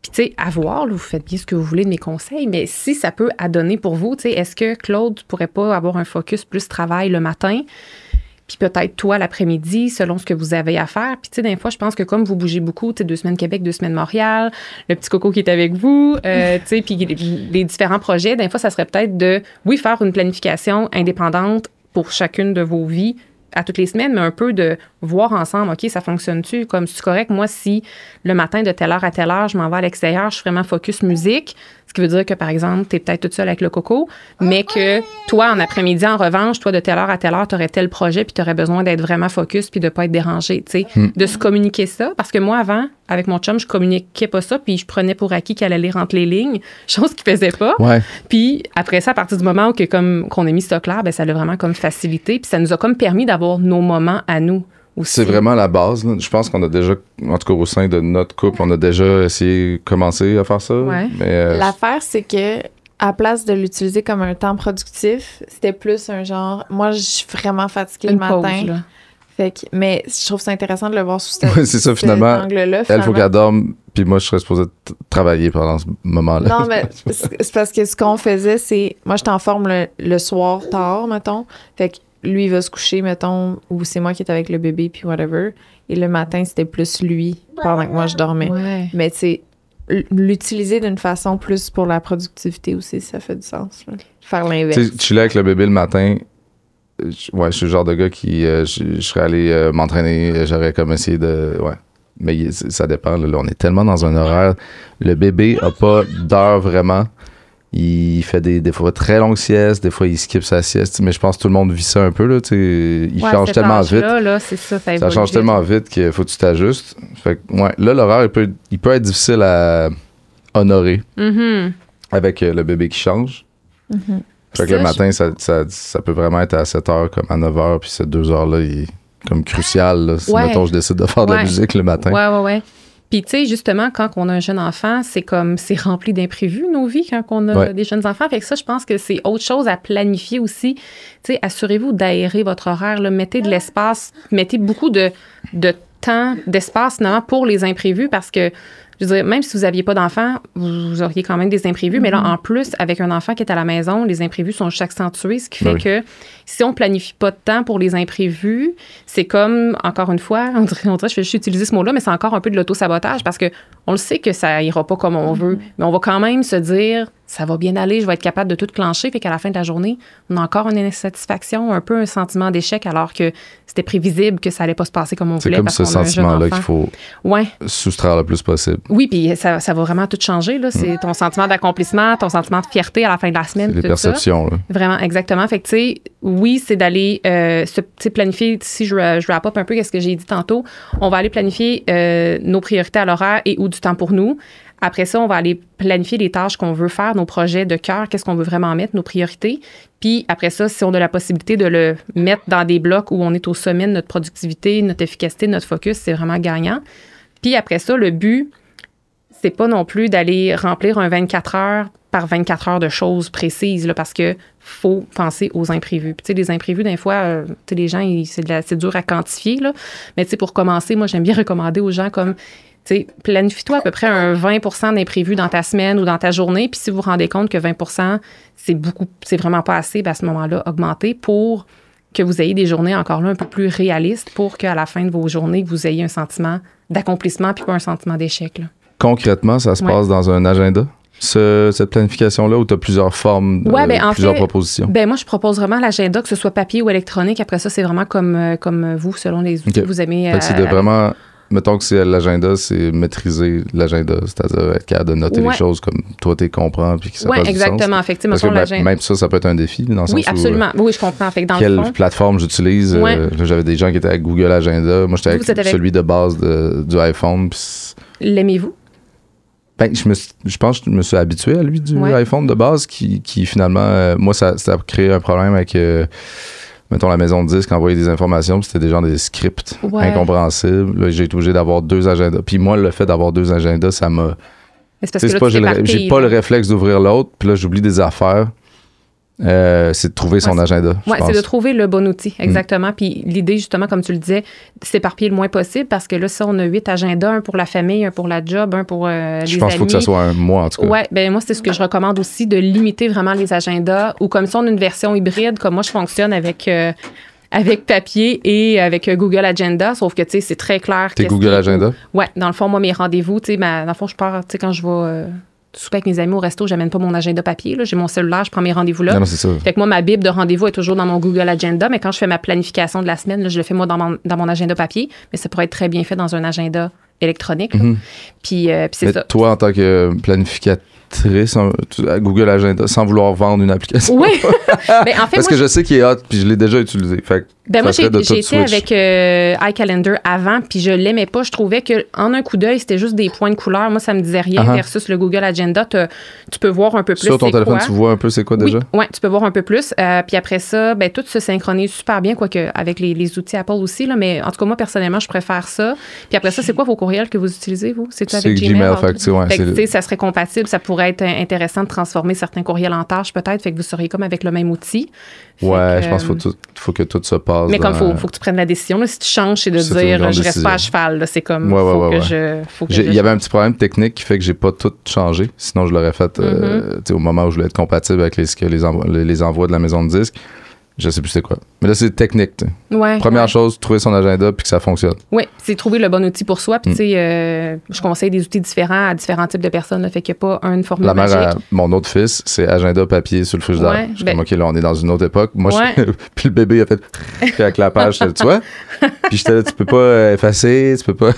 Puis, tu sais, à voir, là, vous faites bien ce que vous voulez de mes conseils, mais si ça peut adonner pour vous, tu sais, est-ce que, Claude, tu pourrais pas avoir un focus plus travail le matin, puis peut-être toi l'après-midi, selon ce que vous avez à faire. Puis, tu sais, des fois, je pense que comme vous bougez beaucoup, tu sais, 2 semaines Québec, 2 semaines Montréal, le petit coco qui est avec vous, tu sais, puis les différents projets, des fois, ça serait peut-être de, faire une planification indépendante pour chacune de vos vies à toutes les semaines, mais un peu de voir ensemble, OK, ça fonctionne-tu? Comme c'est correct, moi, si le matin de telle heure à telle heure, je m'en vais à l'extérieur, je suis vraiment focus musique, ce qui veut dire que, par exemple, tu es peut-être toute seule avec le coco, mais que toi, en après-midi, en revanche, toi, de telle heure à telle heure, tu aurais tel projet, puis tu aurais besoin d'être vraiment focus, puis de pas être dérangé, tu sais, de se communiquer ça. Parce que moi, avant, avec mon chum, je communiquais pas ça, puis je prenais pour acquis qu'elle allait lire entre les lignes, chose qu'il faisait pas. Ouais. Puis après ça, à partir du moment où qu'on a mis ça clair, ben ça l'a vraiment comme facilité, puis ça nous a comme permis d'avoir nos moments à nous. Aussi. C'est vraiment la base. Là. Je pense qu'on a déjà, en tout cas au sein de notre couple, on a déjà essayé de commencer à faire ça. Ouais. Mais, l'affaire, c'est que à place de l'utiliser comme un temps productif, c'était plus un genre... Moi, je suis vraiment fatiguée le matin. Pause, là. Fait que, mais je trouve ça intéressant de le voir sous cet c'est ça, finalement. angle-là. Elle, faut qu'elle dorme, puis moi, je serais supposée travailler pendant ce moment-là. Non, mais c'est parce que ce qu'on faisait, c'est... Moi, j'étais en forme le soir tard, mettons. Fait que lui, il va se coucher, mettons, ou c'est moi qui est avec le bébé, puis whatever. Et le matin, c'était plus lui, pendant que moi, je dormais. Ouais. Mais tu sais, l'utiliser d'une façon plus pour la productivité aussi, ça fait du sens. Là. Faire l'inverse. Tu sais, chiller avec le bébé le matin, je suis le genre de gars qui... je serais allé m'entraîner, j'aurais comme essayé de... Ouais. Mais ça dépend. Là, on est tellement dans un horaire... Le bébé a pas d'heure vraiment. Il fait des fois très longues siestes, des fois il skip sa sieste, mais je pense que tout le monde vit ça un peu. Là, il change tellement vite. Là, c'est ça change tellement vite qu'il faut que tu t'ajustes. Fait que, là, l'horaire, il peut être difficile à honorer avec le bébé qui change. Fait que le matin, ça peut vraiment être à 7 heures comme à 9 heures, puis ces 2 heures-là, il est comme crucial. Là, si, mettons, je décide de faire de la musique le matin. Ouais. Puis, tu sais, justement, quand on a un jeune enfant, c'est rempli d'imprévus, nos vies, quand on a des jeunes enfants. Fait que ça, je pense que c'est autre chose à planifier aussi. Tu sais, assurez-vous d'aérer votre horaire, là. Mettez de l'espace, mettez beaucoup de temps, d'espace, finalement, pour les imprévus, parce que, je veux dire, même si vous n'aviez pas d'enfant, vous auriez quand même des imprévus. Mais là, en plus, avec un enfant qui est à la maison, les imprévus sont juste accentués, ce qui fait que si on ne planifie pas de temps pour les imprévus, c'est comme, encore une fois, on dirait je vais juste utiliser ce mot-là, mais c'est encore un peu de l'auto-sabotage parce qu'on le sait que ça ira pas comme on veut. Mais on va quand même se dire, ça va bien aller, je vais être capable de tout clencher. Fait qu'à la fin de la journée, on a encore une insatisfaction, un peu un sentiment d'échec, alors que c'était prévisible que ça allait pas se passer comme on voulait. C'est comme parce ce qu'on a un jeune sentiment-là enfant. qu'il faut soustraire le plus possible. Oui, puis ça va vraiment tout changer. Là. C'est ton sentiment d'accomplissement, ton sentiment de fierté à la fin de la semaine. C'est les tout perceptions. Là. Vraiment, exactement. Fait que, tu sais, oui, c'est d'aller planifier, si je wrap up un peu ce que j'ai dit tantôt, on va aller planifier nos priorités à l'horaire et ou du temps pour nous. Après ça, on va aller planifier les tâches qu'on veut faire, nos projets de cœur, qu'est-ce qu'on veut vraiment mettre, nos priorités. Puis après ça, si on a la possibilité de le mettre dans des blocs où on est au sommet de notre productivité, notre efficacité, notre focus, c'est vraiment gagnant. Puis après ça, le but, c'est pas non plus d'aller remplir un 24 heures par 24 heures de choses précises, là, parce que faut penser aux imprévus. Puis, tu sais, les imprévus, des fois, tu sais, les gens, c'est dur à quantifier, là. Mais, tu sais, pour commencer, moi, j'aime bien recommander aux gens comme, tu sais, planifie-toi à peu près un 20 d'imprévus dans ta semaine ou dans ta journée. Puis, si vous vous rendez compte que 20 c'est vraiment pas assez, bien, à ce moment-là, augmentez pour que vous ayez des journées encore là un peu plus réalistes pour qu'à la fin de vos journées, que vous ayez un sentiment d'accomplissement puis pas un sentiment d'échec, là. Concrètement, ça se passe dans un agenda? Cette planification-là où tu as plusieurs formes, plusieurs propositions? Ben moi, je propose vraiment l'agenda, que ce soit papier ou électronique. Après ça, c'est vraiment comme vous, selon les outils que vous aimez. Fait que c'est de vraiment, mettons que c'est l'agenda, c'est maîtriser l'agenda, c'est-à-dire être capable de noter les choses comme toi, tu comprends puis que ça fasse du sens. Oui, exactement. Effectivement, parce que même ça peut être un défi dans le sens où... absolument. Oui, je comprends. Fait que dans quelle plateforme j'utilise? J'avais des gens qui étaient avec Google Agenda. Moi, j'étais avec celui de base du iPhone. L'aimez-vous? Ben, je pense que je me suis habitué à lui du iPhone de base qui finalement, moi, ça a créé un problème avec, mettons, la maison de disques, envoyer des informations, puis c'était des scripts incompréhensibles. Là, j'ai été obligé d'avoir 2 agendas. Puis moi, le fait d'avoir 2 agendas, ça m'a... J'ai pas le réflexe d'ouvrir l'autre, puis là, j'oublie des affaires. C'est de trouver son agenda. Oui, c'est de trouver le bon outil, exactement. Puis l'idée, justement, comme tu le disais, s'éparpiller le moins possible parce que là, ça, on a 8 agendas, un pour la famille, un pour la job, un pour les amis. Je pense qu'il faut que ça soit un mois, en tout cas. Oui, bien moi, c'est ce que je recommande aussi, de limiter vraiment les agendas ou comme si on a une version hybride, comme moi, je fonctionne avec papier et avec Google Agenda, sauf que, tu sais, c'est très clair. T'es Google Agenda? Oui, dans le fond, moi, mes rendez-vous, tu sais, dans le fond, je pars, tu sais, quand je vais... souper avec mes amis au resto, j'amène pas mon agenda papier. Là. J'ai mon cellulaire, je prends mes rendez-vous là. Non, c'est ça. Fait que moi, ma bible de rendez-vous est toujours dans mon Google Agenda, mais quand je fais ma planification de la semaine, là, je le fais moi dans mon agenda papier, mais ça pourrait être très bien fait dans un agenda électronique. Puis c'est ça. Toi, en tant que planificatrice à Google Agenda, sans vouloir vendre une application. Oui. Ben, en fait, parce que je sais qu'il est hot, puis je l'ai déjà utilisé. Fait que moi, j'ai été avec iCalendar avant, puis je l'aimais pas. Je trouvais qu'en un coup d'œil, c'était juste des points de couleur. Moi, ça me disait rien versus le Google Agenda. Tu peux voir un peu plus. Sur ton téléphone, tu vois un peu c'est quoi déjà? Oui, tu peux voir un peu plus. Puis après ça, ben, tout se synchronise super bien, quoique avec les outils Apple aussi. Là, mais en tout cas, moi, personnellement, je préfère ça. Puis après ça, c'est quoi vos courriels que vous utilisez, vous? C'est avec Gmail? Ça serait compatible. Ça pourrait être intéressant de transformer certains courriels en tâches, peut-être. Fait que vous seriez comme avec le même outil. Je pense qu'il faut que tout se passe. Mais comme il faut que tu prennes la décision. Là, si tu changes, c'est de dire je reste pas à cheval. Là, c'est comme il y avait un petit problème technique qui fait que j'ai pas tout changé. Sinon, je l'aurais fait au moment où je voulais être compatible avec les envois de la maison de disques. Je sais plus c'est quoi. Mais là, c'est technique. Première chose, trouver son agenda puis que ça fonctionne. Oui, c'est trouver le bon outil pour soi. Puis, tu sais, je conseille des outils différents à différents types de personnes. Là, fait qu'il n'y a pas une formule magique. La mère à mon autre fils, c'est agenda papier sur le frigidaire. Je suis comme, OK, là, on est dans une autre époque. Moi, puis le bébé, il a fait avec la page, tu vois. Puis j'étais là, tu peux pas effacer, tu peux pas...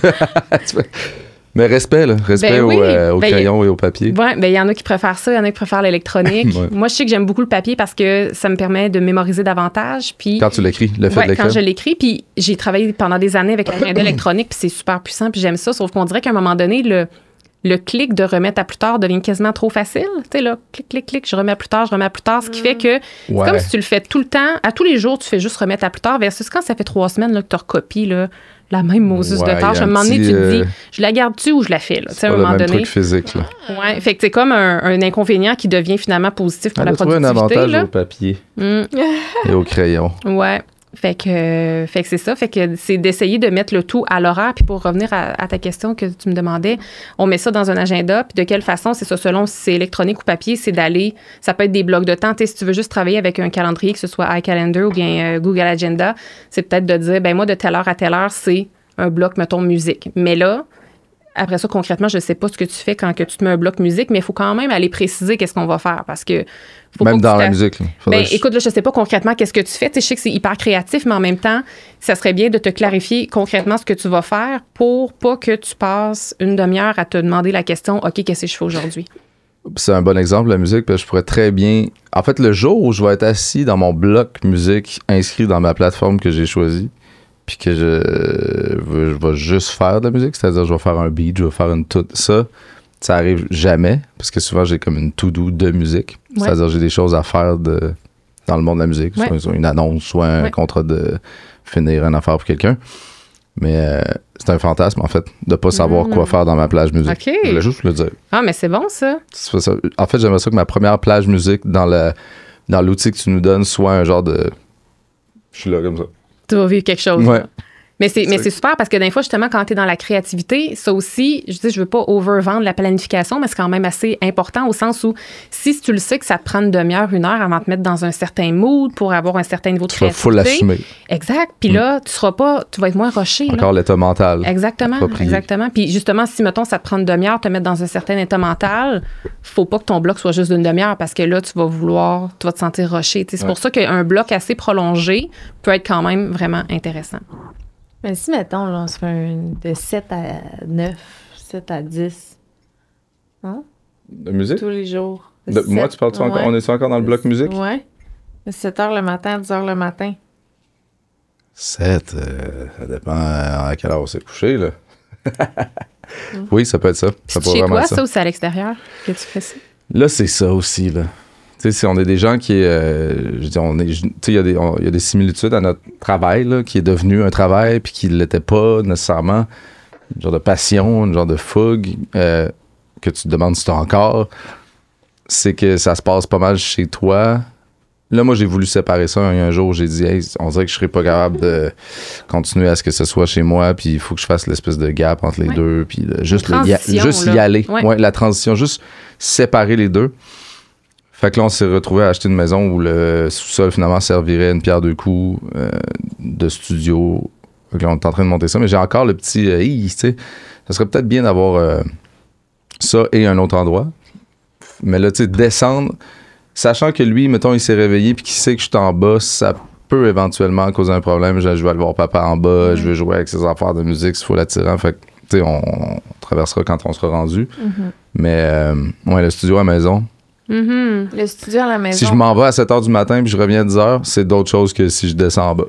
Mais respect, là. Respect au crayon et au papier. Oui, il y en a qui préfèrent ça, il y en a qui préfèrent l'électronique. Moi, je sais que j'aime beaucoup le papier parce que ça me permet de mémoriser davantage. Puis, quand tu l'écris, le fait de l'écrire. Quand je l'écris, puis j'ai travaillé pendant des années avec l'agenda électronique, puis c'est super puissant, puis j'aime ça. Sauf qu'on dirait qu'à un moment donné, le clic de remettre à plus tard devient quasiment trop facile. Tu sais, là, clic, je remets à plus tard, ce qui fait que c'est comme si tu le fais tout le temps. À tous les jours, tu fais juste remettre à plus tard versus quand ça fait 3 semaines là, que tu recopies la même Moses de tâche. À un moment donné, tu te dis, je la garde-tu ou je la fais? Là, c'est pas le même truc physique. Là. Ouais, fait que c'est comme un inconvénient qui devient finalement positif pour la productivité. Un avantage au papier et au crayon. Ouais. Fait que c'est ça. Fait que c'est d'essayer de mettre le tout à l'horaire. Puis pour revenir à ta question que tu me demandais, on met ça dans un agenda. Puis de quelle façon? C'est ça, selon si c'est électronique ou papier, c'est d'aller... Ça peut être des blocs de temps. Tu sais, si tu veux juste travailler avec un calendrier, que ce soit iCalendar ou bien Google Agenda, c'est peut-être de dire, ben moi, de telle heure à telle heure, c'est un bloc, mettons, musique. Mais là, après ça, concrètement, je sais pas ce que tu fais quand que tu te mets un bloc musique, mais il faut quand même aller préciser qu'est-ce qu'on va faire parce que... Faut même dans la musique. Écoute, là, je sais pas concrètement qu'est-ce que tu fais. Je sais que c'est hyper créatif, mais en même temps, ça serait bien de te clarifier concrètement ce que tu vas faire pour pas que tu passes une demi-heure à te demander la question, OK, qu'est-ce que je fais aujourd'hui? C'est un bon exemple, la musique, parce que je pourrais très bien... En fait, le jour où je vais être assis dans mon bloc musique inscrit dans ma plateforme que j'ai choisie, puis que je vais juste faire de la musique, c'est-à-dire je vais faire un beat, je vais faire une toute... Ça arrive jamais, parce que souvent j'ai comme une to-do de musique. Ouais. C'est-à-dire j'ai des choses à faire dans le monde de la musique, Ouais. soit une annonce, soit un contrat de finir une affaire pour quelqu'un. Mais c'est un fantasme, en fait, de pas savoir quoi faire dans ma plage musique. OK. Je voulais juste le dire. Ah, mais c'est bon, ça. C'est pas ça. En fait, j'aimerais ça que ma première plage musique dans l'outil que tu nous donnes soit un genre de... Je suis là comme ça. Tu vas vivre quelque chose. Ouais. Là. Mais c'est super parce que des fois, justement, quand tu es dans la veux ça aussi, je veux pas overvendre la planification, mais c'est quand même assez important au sens où si tu le sais que ça te prend une demi-heure, une heure avant de te mettre dans un certain mood pour avoir un certain niveau de Tu vas créativité. full l'assumer. Exact. Puis là, tu vas être moins rushé. Là. Encore l'état mental. Exactement. approprié. Exactement. Puis justement, si, mettons, ça te prend une demi-heure, te mettre dans un certain état mental, faut pas que ton bloc soit juste d'une demi-heure parce que là, tu vas te sentir rushé. C'est pour ça qu'un bloc assez prolongé peut être quand même vraiment intéressant. Mais si, mettons, là, on se fait de 7 à 9, 7 à 10, hein? De musique? Tous les jours. Moi, tu parles encore? On est encore dans le bloc musique? Ouais. 7 h le matin, 10 h le matin. 7, ça dépend à quelle heure on s'est couché, là. Oui, ça peut être ça. Ça C'est chez toi, ça, ou c'est à l'extérieur que tu fais ça? Là, c'est ça aussi, là. Tu sais, si on est des gens qui, je veux dire, il y a des similitudes à notre travail, là, qui est devenu un travail, puis qui ne l'était pas nécessairement. Un genre de passion, un genre de fougue, que tu te demandes si tu as encore. C'est que ça se passe pas mal chez toi. Là, moi, j'ai voulu séparer ça. Un jour, j'ai dit, hey, on dirait que je serais pas capable de continuer à ce que ce soit chez moi, puis il faut que je fasse l'espèce de gap entre les deux, puis juste y aller. Ouais, la transition, juste séparer les deux. Fait que là, on s'est retrouvé à acheter une maison où le sous-sol, finalement, servirait une pierre deux coups de studio. Fait que là, on est en train de monter ça, mais j'ai encore le petit... tu sais, ça serait peut-être bien d'avoir ça et un autre endroit. Mais là, tu sais, descendre, sachant que lui, mettons, il s'est réveillé puis qu'il sait que je suis en bas, ça peut éventuellement causer un problème. Je vais aller voir papa en bas, je vais jouer avec ses affaires de musique s'il faut l'attirer. Fait que, tu sais, on traversera quand on sera rendu. Mm-hmm. Mais, ouais, le studio à la maison... Mm-hmm. Le studio à la maison. Si je m'en vais à 7 h du matin puis je reviens à 10 h, c'est d'autres choses que si je descends en bas.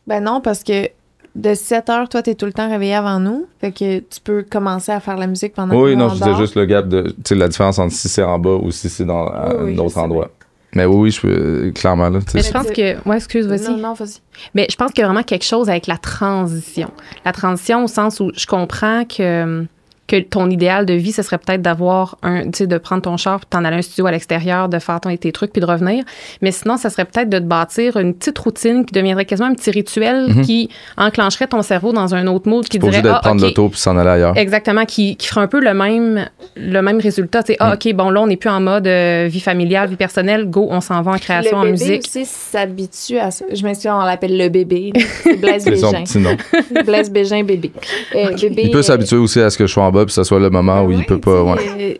Ben non, parce que de 7 h, toi, t'es tout le temps réveillé avant nous. Fait que tu peux commencer à faire la musique pendant que Oui, non, on je disais dort. juste le gap de... Tu sais, la différence entre si c'est en bas ou si c'est dans un autre endroit. Mais oui, je peux... Clairement, là. Mais je pense que... Ouais, excuse, vas-y. Non, vas-y. Mais je pense qu'il y a vraiment quelque chose avec la transition. La transition au sens où je comprends que ton idéal de vie, ce serait peut-être d'avoir tu sais, de prendre ton char, puis t'en aller à un studio à l'extérieur, de faire tes trucs, puis de revenir. Mais sinon, ça serait peut-être de te bâtir une petite routine qui deviendrait quasiment un petit rituel qui enclencherait ton cerveau dans un autre mode, qui dirait, d'être prendre l'auto puis s'en aller ailleurs. Exactement, qui ferait un peu le même résultat. Tu sais, OK, bon, là, on n'est plus en mode vie familiale, vie personnelle, go, on s'en va en création, en musique. Le bébé aussi s'habitue à ça. Je m'excuse, on l'appelle le bébé. C'est Blaise C'est son Bégin. petit nom. Blaise Bégin, bébé. Bébé. Il peut s'habituer aussi à ce que je sois en bas puis que ce soit le moment où il peut pas... Ouais.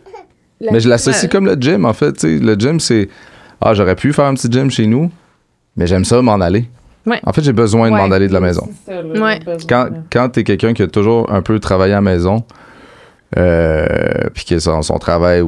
Mais je l'associe comme le gym, en fait. Tu sais, le gym, c'est... Ah, j'aurais pu faire un petit gym chez nous, mais j'aime ça m'en aller. Ouais. En fait, j'ai besoin de m'en aller de la maison. Ouais. Quand t'es quelqu'un qui a toujours un peu travaillé à la maison, puis que son travail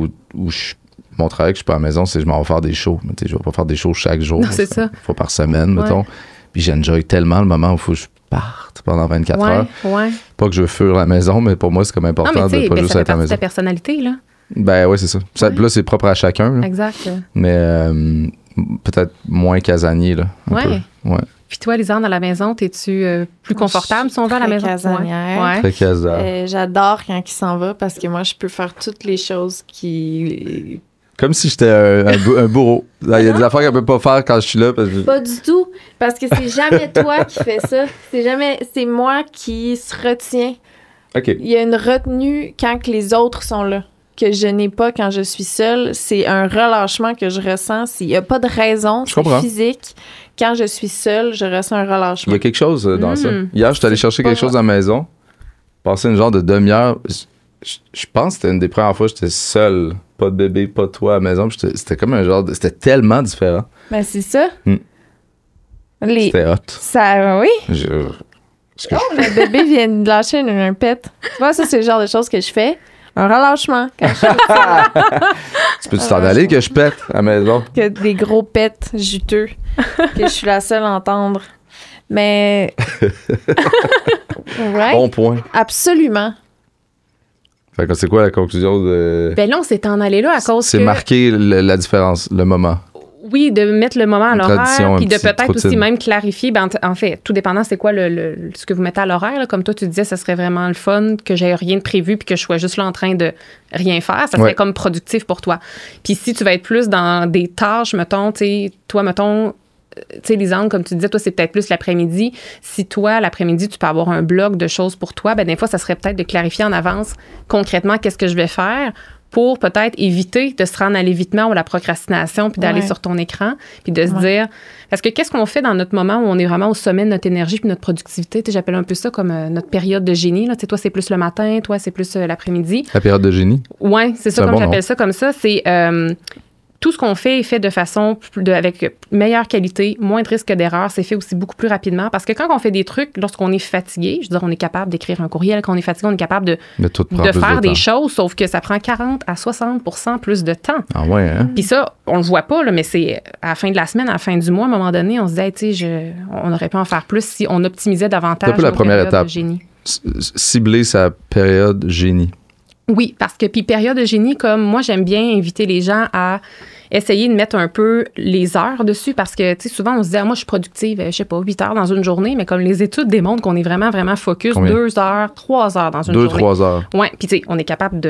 mon travail que je suis pas à la maison, c'est que je m'en vais faire des shows. Mais je vais pas faire des shows chaque jour. Non, c'est ça. Une fois par semaine, mettons. Puis j'enjoy tellement le moment où il faut que je parte pendant 24 heures. Ouais. Pas que je veux fuir la maison, mais pour moi, c'est comme important non, mais de pas juste ça être fait à la partie de maison. ta personnalité, là. Ben ouais, c'est ça. Là, c'est propre à chacun. Là. Exact. Mais peut-être moins casanier, là. Un peu. Ouais. Puis toi, Lisanne, à la maison, t'es-tu plus confortable si on va à la maison? Casanière. Ouais. Très casanière. J'adore quand il s'en va parce que moi, je peux faire toutes les choses qui... Comme si j'étais un bourreau. Il y a des affaires qu'elle peut pas faire quand je suis là. Parce que... Pas du tout, parce que c'est jamais toi qui fais ça. C'est moi qui se retiens. OK. Il y a une retenue quand que les autres sont là, que je n'ai pas quand je suis seule. C'est un relâchement que je ressens. Il n'y a pas de raison, Je comprends. c'est physique. Quand je suis seule, je ressens un relâchement. Il y a quelque chose dans ça. Hier, je suis allé chercher quelque chose à la maison. passé une genre de demi-heure. Je pense que c'était une des premières fois que j'étais seul. Pas de bébé, pas de toi à la maison. C'était comme un genre c'était tellement différent. Ben, c'est ça. C'était hot. Ça, oui. Le bébé vient de lâcher un pet. Tu vois, ça, c'est le genre de choses que je fais. Un relâchement. Quand Tu peux-tu t'en aller que je pète à la maison? Que des gros pets juteux que je suis la seule à entendre. Mais... ouais. Bon point. Absolument. Fait que c'est quoi la conclusion de... Ben là, on s'est en allé là à cause que... C'est marquer la différence, le moment. Oui, de mettre le moment à l'horaire, puis de peut-être routine. aussi même clarifier. Ben, en fait, tout dépendant, c'est quoi ce que vous mettez à l'horaire. Là. Comme toi, tu disais, ça serait vraiment le fun que j'aie rien de prévu puis que je sois juste là en train de rien faire. Ça serait comme productif pour toi. Puis si tu vas être plus dans des tâches, mettons, tu sais, toi, mettons, tu sais, Lisanne, comme tu disais, toi, c'est peut-être plus l'après-midi. Si toi, l'après-midi, tu peux avoir un bloc de choses pour toi, ben des fois, ça serait peut-être de clarifier en avance concrètement qu'est-ce que je vais faire pour peut-être éviter de se rendre à l'évitement ou à la procrastination, puis d'aller sur ton écran, puis de se dire... Parce que qu'est-ce qu'on fait dans notre moment où on est vraiment au sommet de notre énergie puis notre productivité? J'appelle un peu ça comme notre période de génie. Là. Toi, c'est plus le matin, toi, c'est plus l'après-midi. La période de génie? Oui, c'est ça, comme j'appelle ça comme ça. C'est... tout ce qu'on fait est fait de façon avec meilleure qualité, moins de risque d'erreur. C'est fait aussi beaucoup plus rapidement. Parce que quand on fait des trucs, lorsqu'on est fatigué, je veux dire, on est capable d'écrire un courriel. Quand on est fatigué, on est capable de faire des choses, sauf que ça prend 40 à 60% plus de temps. Ah ouais, hein? Puis ça, on le voit pas, là, mais c'est à la fin de la semaine, à la fin du mois, à un moment donné, on se disait, tu sais, on aurait pu en faire plus si on optimisait davantage. C'est un peu la première étape. Génie. Cibler sa période génie. Oui, parce que, puis période de génie, comme moi, j'aime bien inviter les gens à essayer de mettre un peu les heures dessus parce que, tu sais, souvent, on se dit, moi, je suis productive, je sais pas, 8 heures dans une journée, mais comme les études démontrent qu'on est vraiment, vraiment focus, 2 heures, 3 heures dans une journée. 2-3 heures. Oui, puis tu sais, on est capable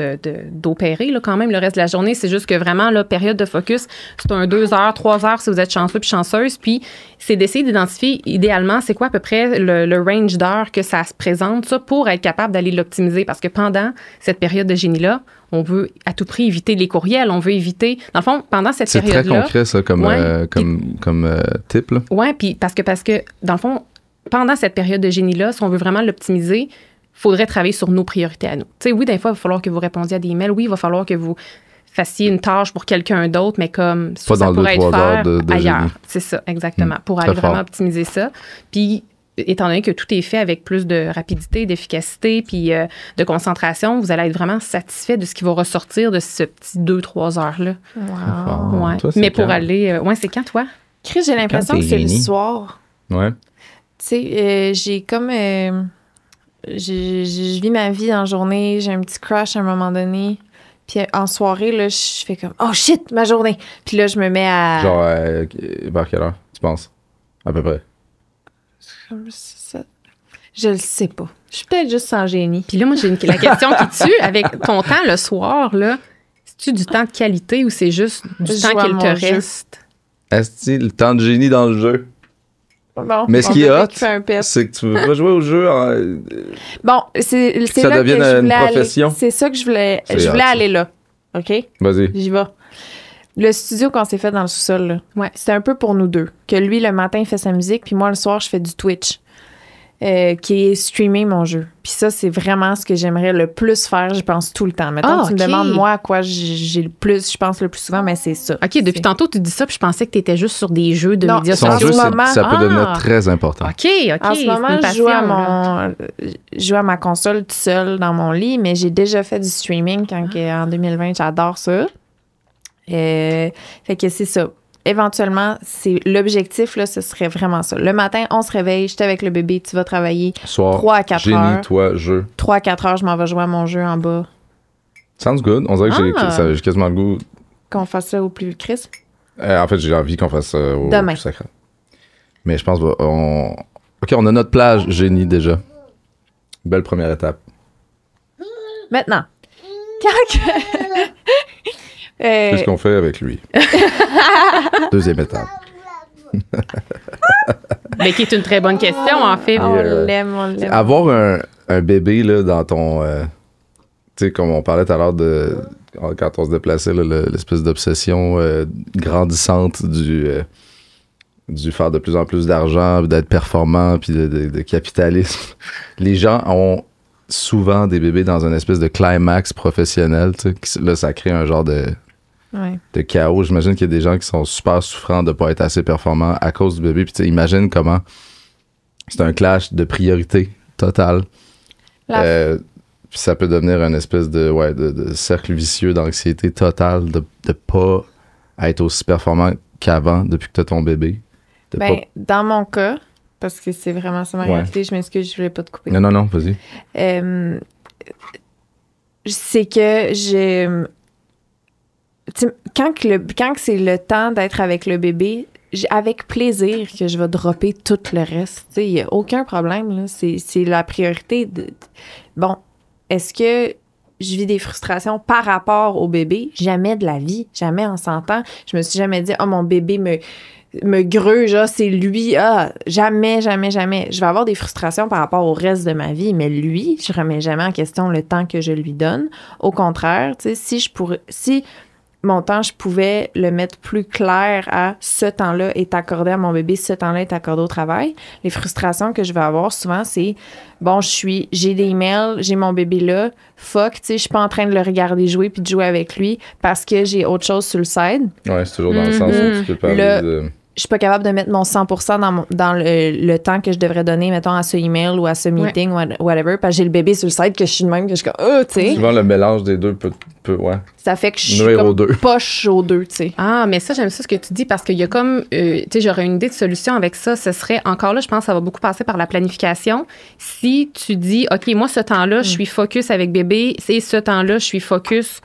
d'opérer, là, quand même, le reste de la journée. C'est juste que vraiment, la période de focus, c'est un 2 heures, 3 heures si vous êtes chanceux puis chanceuse. Puis c'est d'essayer d'identifier, idéalement, c'est quoi à peu près le range d'heures que ça se présente, ça, pour être capable d'aller l'optimiser. Parce que pendant cette période de génie-là, on veut à tout prix éviter les courriels, on veut éviter... Dans le fond, pendant cette période-là... C'est très concret, ça, comme type, là. Oui, puis parce que, dans le fond, pendant cette période de génie-là, si on veut vraiment l'optimiser, il faudrait travailler sur nos priorités à nous. Tu sais, oui, des fois, il va falloir que vous répondiez à des emails. Oui, il va falloir que vous fassiez une tâche pour quelqu'un d'autre, mais comme pas ça dans pourrait être heures de ailleurs. génie. C'est ça, exactement. Pour aller vraiment optimiser ça. Puis... étant donné que tout est fait avec plus de rapidité, d'efficacité, puis de concentration, vous allez être vraiment satisfait de ce qui va ressortir de ce petit 2-3 heures-là. Wow. Ouais. Toi, mais quand? pour aller... c'est quand, toi? Chris, j'ai l'impression que c'est le soir. Ouais. Tu sais, j'ai comme... je vis ma vie en journée, j'ai un petit crush à un moment donné. Puis en soirée, là, je fais comme « Oh shit, ma journée! » Puis là, je me mets à... Genre, vers quelle heure, tu penses? À peu près. Je le sais pas. Je suis peut-être juste sans génie. Puis là, moi, j'ai la question qui tue. Avec ton temps le soir, là, c'est-tu du temps de qualité ou c'est juste du temps qu'il te reste? Est-ce que le temps de génie dans le jeu? Bon, mais ce qui est hot, c'est que tu veux pas jouer au jeu. Bon, c'est ça là devienne que je voulais une profession. aller. C'est ça que je voulais. Je voulais aller là. OK? Vas-y. J'y vais. Le studio qu'on s'est fait dans le sous-sol, là, c'était un peu pour nous deux. Que lui, le matin, il fait sa musique, puis moi, le soir, je fais du Twitch, qui est streamer mon jeu. Puis ça, c'est vraiment ce que j'aimerais le plus faire, je pense, tout le temps. Mettons, tu me demandes, moi, à quoi j'ai le plus, je pense le plus souvent, mais c'est ça. OK, depuis tantôt, tu dis ça, puis je pensais que tu étais juste sur des jeux de médias sociaux. sociaux. Ça peut devenir très important. OK. En ce moment, je joue à ma console tout seul dans mon lit, mais j'ai déjà fait du streaming en 2020. J'adore ça. Fait que c'est ça. Éventuellement, c'est l'objectif, là, ce serait vraiment ça. Le matin, on se réveille, j'étais avec le bébé, tu vas travailler. Soir, 3 à 4 heures. Génie, toi, jeu. 3 à 4 heures, je m'en vais jouer à mon jeu en bas. Sounds good. On dirait que j'ai quasiment le goût. Qu'on fasse ça au plus vite, Chris? En fait, j'ai envie qu'on fasse ça au demain. Plus sacré. Mais je pense OK, on a notre plage génie déjà. Belle première étape. Maintenant. Qu'est-ce qu'on fait avec lui? Deuxième étape. Mais qui est une très bonne question, en fait. On l'aime. Avoir un bébé là, dans ton... tu sais, comme on parlait tout à l'heure quand on se déplaçait, là, l'espèce d'obsession grandissante du faire de plus en plus d'argent, d'être performant, puis de capitalisme. Les gens ont souvent des bébés dans une espèce de climax professionnel, tu sais. Là, ça crée un genre de chaos. J'imagine qu'il y a des gens qui sont super souffrants de ne pas être assez performants à cause du bébé. Puis tu sais, imagine comment c'est un clash de priorité totale. Puis ça peut devenir une espèce de cercle vicieux d'anxiété totale de ne pas être aussi performant qu'avant depuis que tu as ton bébé. Dans mon cas, parce que c'est vraiment ça ma réalité, je m'excuse, je voulais pas te couper. Non, vas-y. C'est que quand c'est le temps d'être avec le bébé, avec plaisir que je vais dropper tout le reste. Il n'y a aucun problème. Là. C'est la priorité. Bon, est-ce que je vis des frustrations par rapport au bébé? Jamais de la vie. Jamais en s'entend. Je me suis jamais dit, mon bébé me gruge, c'est lui. Jamais, jamais, jamais. Je vais avoir des frustrations par rapport au reste de ma vie, mais lui, je remets jamais en question le temps que je lui donne. Au contraire, si mon temps, je pouvais le mettre plus clair à ce temps-là est accordé à mon bébé, ce temps-là est accordé au travail. Les frustrations que je vais avoir souvent, c'est j'ai des emails, j'ai mon bébé là, je suis pas en train de le regarder jouer puis de jouer avec lui parce que j'ai autre chose sur le side. Ouais, c'est toujours dans le sens où tu peux parler de... Je suis pas capable de mettre mon 100% dans le temps que je devrais donner, mettons, à ce email ou à ce meeting, whatever, parce que j'ai le bébé sur le site que je suis de même, que je suis comme, tu sais. Souvent, le mélange des deux peut ça fait que je suis comme poche aux deux, tu sais. Ah, mais ça, j'aime ça ce que tu dis, parce qu'il y a comme, tu sais, j'aurais une idée de solution avec ça. Ce serait, encore là, je pense que ça va beaucoup passer par la planification. Si tu dis, OK, moi, ce temps-là, je suis focus avec bébé, c'est ce temps-là, je suis focus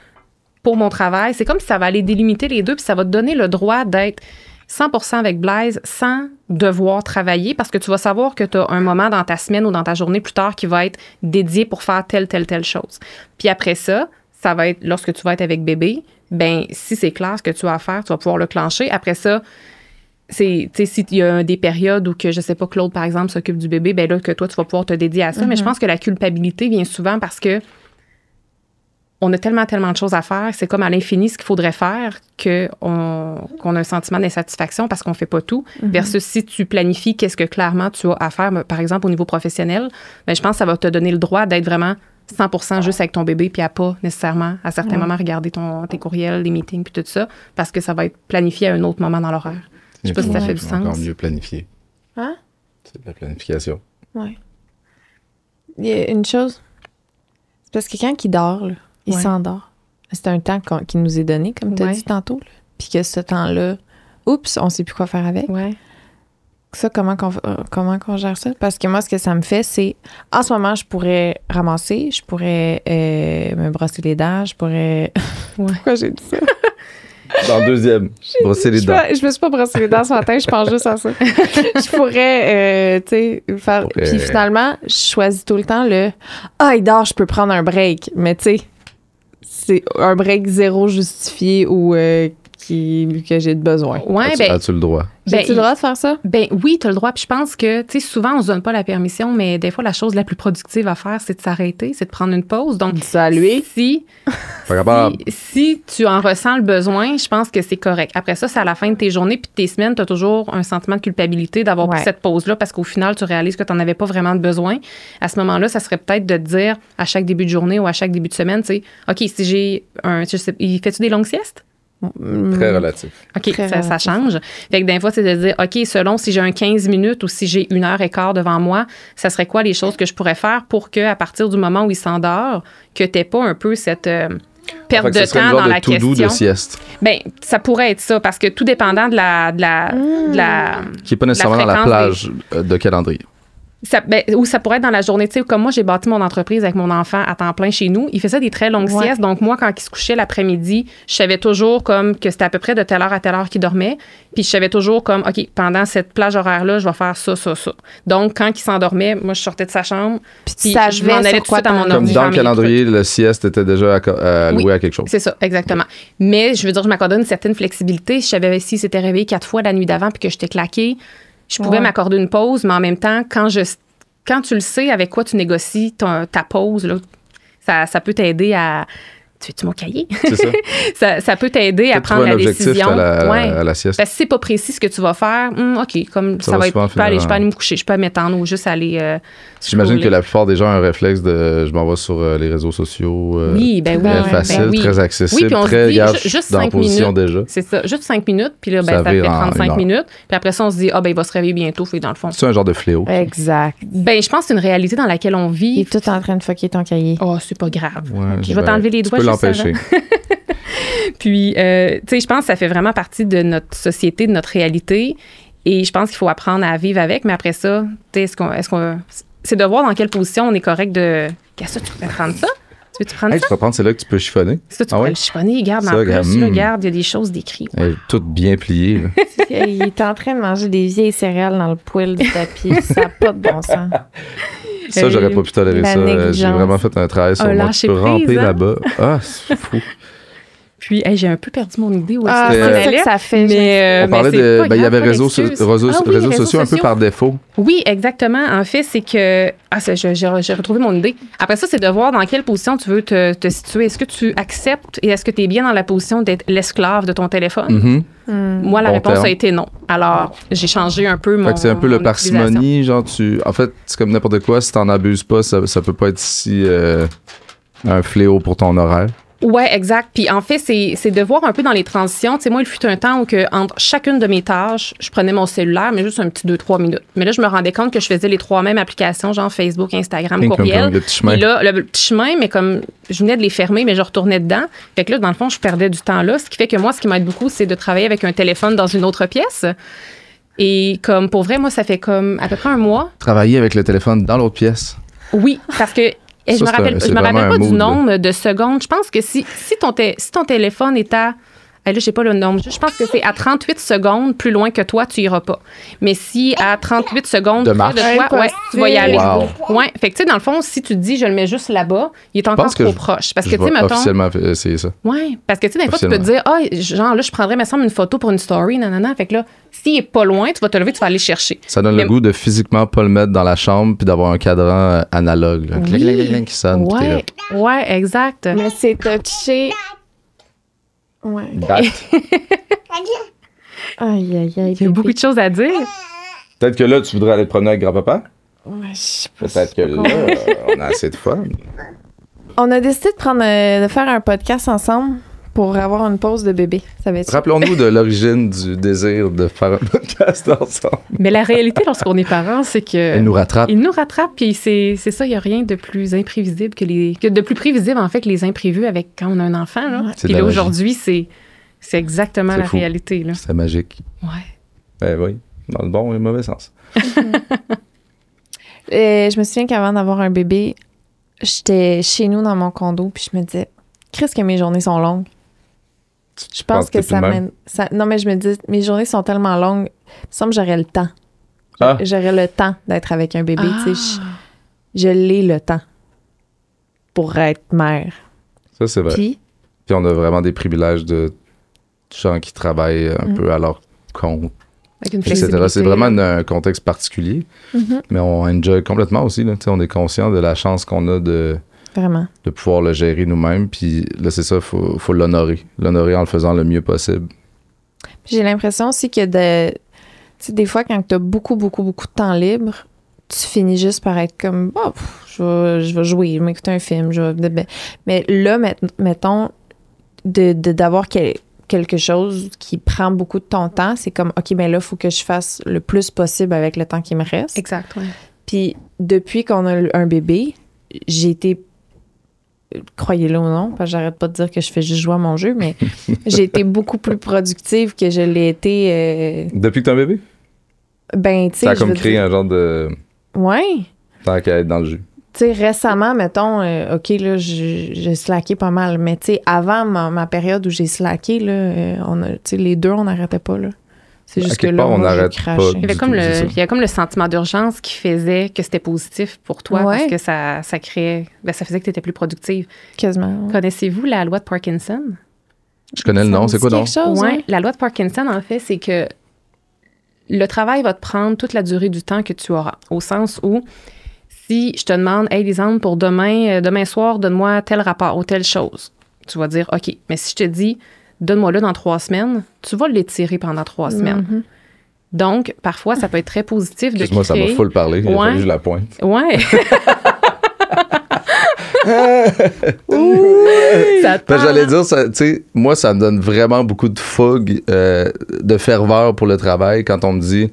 pour mon travail, c'est comme si ça va aller délimiter les deux, puis ça va te donner le droit d'être 100% avec Blaise sans devoir travailler parce que tu vas savoir que tu as un moment dans ta semaine ou dans ta journée plus tard qui va être dédié pour faire telle chose. Puis après ça va être, lorsque tu vas être avec bébé, si c'est clair ce que tu as à faire, tu vas pouvoir le clencher. Après ça, s'il y a des périodes où que, je sais pas, Claude, par exemple, s'occupe du bébé, là, que toi, tu vas pouvoir te dédier à ça. Mais je pense que la culpabilité vient souvent parce que on a tellement de choses à faire. C'est comme à l'infini ce qu'il faudrait faire qu'on a un sentiment d'insatisfaction parce qu'on fait pas tout. Versus si tu planifies qu'est-ce que clairement tu as à faire, par exemple, au niveau professionnel, je pense que ça va te donner le droit d'être vraiment 100% juste avec ton bébé puis à pas nécessairement, à certains moments, regarder tes courriels, les meetings puis tout ça parce que ça va être planifié à un autre moment dans l'horaire. Je sais pas si ça fait du sens. Encore mieux planifier. Hein? C'est de la planification. Oui. Il y a une chose. C'est parce que quand il dort, là, il s'endort. C'est un temps qui nous est donné, comme tu as dit tantôt. Là. Puis que ce temps-là, oups, on sait plus quoi faire avec. Ouais. Ça, comment qu'on gère ça? Parce que moi, ce que ça me fait, c'est... En ce moment, je pourrais ramasser, je pourrais me brosser les dents, je pourrais... Pourquoi j'ai dit ça? Dans le deuxième, brosser les dents. Je me suis pas brossé les dents ce matin, je pense juste à ça. Je pourrais, faire... Puis finalement, je choisis tout le temps il dort, je peux prendre un break. Mais tu sais... C'est un break zéro justifié ou que j'ai besoin. Ouais, as-tu le droit? As-tu le droit de faire ça? Oui, tu as le droit. Puis je pense que, tu sais, souvent, on se donne pas la permission, mais des fois, la chose la plus productive à faire, c'est de s'arrêter, c'est de prendre une pause. Donc, saluer. Si tu en ressens le besoin, je pense que c'est correct. Après ça, c'est à la fin de tes journées puis de tes semaines, tu as toujours un sentiment de culpabilité d'avoir pris cette pause-là parce qu'au final, tu réalises que tu n'en avais pas vraiment de besoin. À ce moment-là, ça serait peut-être de te dire à chaque début de journée ou à chaque début de semaine, tu sais, OK, si j'ai fais-tu des longues siestes? Très relatif. OK, ça change. Fait que des fois, c'est de dire, OK, selon si j'ai un 15 minutes ou si j'ai 1h15 devant moi, ça serait quoi les choses que je pourrais faire pour qu'à partir du moment où il s'endort, que tu n'aies pas un peu cette perte de temps dans la question. De sieste. Ça pourrait être ça, parce que tout dépendant de la qui n'est pas nécessairement dans la plage de calendrier. Ou ça pourrait être dans la journée. Tu sais, comme moi, j'ai bâti mon entreprise avec mon enfant à temps plein chez nous. Il faisait des très longues siestes. Donc, moi, quand il se couchait l'après-midi, je savais toujours comme que c'était à peu près de telle heure à telle heure qu'il dormait. Puis, je savais toujours comme, OK, pendant cette plage horaire-là, je vais faire ça. Donc, quand il s'endormait, moi, je sortais de sa chambre. Puis je m'en allais tout de suite à mon ordi. Comme dans le calendrier, le sieste était déjà alloué à quelque chose. C'est ça, exactement. Mais je veux dire, je m'accordais une certaine flexibilité. Je savais si s'était réveillé 4 fois la nuit d'avant puis que j'étais claquée, je pouvais m'accorder une pause, mais en même temps, quand tu le sais avec quoi tu négocies ta pause, là, ça peut t'aider à tu veux-tu mon cahier? C'est ça. ça peut t'aider à prendre la décision. À la sieste. Parce que si c'est pas précis ce que tu vas faire, OK, comme ça va être, je peux aller me coucher, je peux m'étendre ou juste aller. J'imagine que la plupart des gens ont un réflexe de je m'en vais sur les réseaux sociaux. Oui, très facile, très accessible, puis on très juste dans 5 position minutes. déjà. C'est ça, juste 5 minutes, puis là, ça fait 35 minutes. Puis après ça, on se dit, il va se réveiller bientôt, fait dans le fond. C'est un genre de fléau. Exact. Je pense que c'est une réalité dans laquelle on vit. Il est tout en train de fucker ton cahier. Oh, c'est pas grave. Ouais, je vais t'enlever les doigts. Tu peux l'empêcher. Puis, tu sais, je pense que ça fait vraiment partie de notre société, de notre réalité. Et je pense qu'il faut apprendre à vivre avec. Mais après ça, tu sais, c'est de voir dans quelle position on est correct de. Qu'est-ce que tu peux prendre ça? Tu veux-tu prendre ça? Tu peux prendre celle-là que tu peux chiffonner. Ça, tu peux le chiffonner. Regarde, en plus, regarde, il y a des choses décrites. Elle est toute bien pliée. Là. Il est en train de manger des vieilles céréales dans le poêle du tapis. Ça n'a pas de bon sens. Ça, j'aurais pas pu tolérer ça. J'ai vraiment fait un travail sur moi. Tu peux ramper là-bas. Ah, c'est fou. Puis, j'ai un peu perdu mon idée. C'est ça que ça fait. Mais, on parlait de... il y avait réseaux sociaux un peu par défaut. Oui, exactement. En fait, c'est que... j'ai retrouvé mon idée. Après ça, c'est de voir dans quelle position tu veux te situer. Est-ce que tu acceptes et est-ce que tu es bien dans la position d'être l'esclave de ton téléphone? Moi, la réponse a été non. Alors, j'ai changé un peu mon... c'est un peu le parcimonie, genre En fait, c'est comme n'importe quoi. Si t'en abuses pas, ça peut pas être si un fléau pour ton horaire. Ouais, exact. Puis en fait, c'est de voir un peu dans les transitions. Tu sais, moi, il fut un temps où entre chacune de mes tâches, je prenais mon cellulaire, mais juste un petit 2-3 minutes. Mais là, je me rendais compte que je faisais les 3 mêmes applications, genre Facebook, Instagram, courriel. Le petit chemin. Et là, le petit chemin, mais comme je venais de les fermer, mais je retournais dedans. Fait que là, dans le fond, je perdais du temps là. Ce qui fait que moi, ce qui m'aide beaucoup, c'est de travailler avec un téléphone dans une autre pièce. Et comme pour vrai, moi, ça fait comme à peu près un mois. Travailler avec le téléphone dans l'autre pièce. Oui, parce que je me rappelle pas du nombre de secondes. Je pense que si ton téléphone est à... Là, je sais pas le nombre. Je pense que c'est à 38 secondes plus loin que toi, tu iras pas. Mais si à 38 secondes de près de toi, tu vas y aller. Ouais. Fait que tu sais, dans le fond, si tu te dis je le mets juste là-bas, il est encore trop proche. Parce que tu sais, mettons. Officiellement essayer ça. Ouais. Parce que tu sais, des fois, tu peux te dire, genre là, je prendrais, me semble, une photo pour une story, nanana. Fait que là, s'il est pas loin, tu vas te lever, tu vas aller chercher. Ça donne le goût de physiquement pas le mettre dans la chambre puis d'avoir un cadran analogue là, qui sonne. Ouais, exact. Mais c'est touché. Ouais. Aïe. Il y a beaucoup de choses à dire. Peut-être que là, tu voudrais aller te promener avec grand-papa? Ouais, je sais pas. Peut-être que là, on a assez de fun. On a décidé de faire un podcast ensemble pour avoir une pause de bébé. Rappelons-nous de l'origine du désir de faire un podcast ensemble. Mais la réalité, lorsqu'on est parents, c'est que... Il nous rattrape. Puis c'est ça, il n'y a rien de plus imprévisible de plus prévisible, en fait, que les imprévus avec quand on a un enfant. Là. Puis là, aujourd'hui, c'est exactement la réalité. Là. C'est magique. Ouais. Oui, dans le bon et le mauvais sens. Je me souviens qu'avant d'avoir un bébé, j'étais chez nous dans mon condo, puis je me disais, Christ que mes journées sont longues. Je pense que ça mène... Non, mais je me dis, mes journées sont tellement longues, il me semble que j'aurais le temps. J'aurais le temps d'être avec un bébé. Tu sais, je l'ai le temps pour être mère. Ça, c'est vrai. Puis on a vraiment des privilèges de gens qui travaillent un peu à leur compte, etc. C'est vraiment un contexte particulier, mais on enjoy complètement aussi. Là. On est conscient de la chance qu'on a de pouvoir le gérer nous-mêmes. Puis là, c'est ça, il faut l'honorer. L'honorer en le faisant le mieux possible. J'ai l'impression aussi que des fois, quand tu as beaucoup, beaucoup, beaucoup de temps libre, tu finis juste par être comme, je vais jouer, je vais m'écouter un film. Mais là, mettons, d'avoir quelque chose qui prend beaucoup de ton temps, c'est comme, OK, ben là, il faut que je fasse le plus possible avec le temps qui me reste. Exact, oui. Puis depuis qu'on a un bébé, j'ai été... Croyez-le ou non, parce que j'arrête pas de dire que je fais juste jouer à mon jeu, mais j'ai été beaucoup plus productive que je l'ai été... Depuis que t'as un bébé? Ben, tu sais... Ça a comme créé un genre de... Ouais. Tant qu'à être dans le jeu. Tu sais, récemment, mettons, OK, là, j'ai slacké pas mal, mais tu sais, avant ma période où j'ai slacké, là, tu sais, les deux, on n'arrêtait pas, là. C'est juste que là, moi, j'ai craché. Il y a comme le sentiment d'urgence qui faisait que c'était positif pour toi parce que ça créait... Ben, ça faisait que tu étais plus productive. Quasiment. Connaissez-vous la loi de Parkinson? Je connais le nom. C'est quoi donc? Oui, la loi de Parkinson, en fait, c'est que le travail va te prendre toute la durée du temps que tu auras. Au sens où, si je te demande, hey, Lisande, pour demain soir, donne-moi tel rapport ou telle chose. Tu vas dire, OK, mais si je te dis, donne-moi-le dans 3 semaines, tu vas l'étirer pendant 3 semaines. Donc, parfois, ça peut être très positif de créer... Excuse-moi, ça m'a full parlé. Il a fallu que je la pointe. Ouais. J'allais dire, tu sais, moi, ça me donne vraiment beaucoup de fougue, de ferveur pour le travail quand on me dit,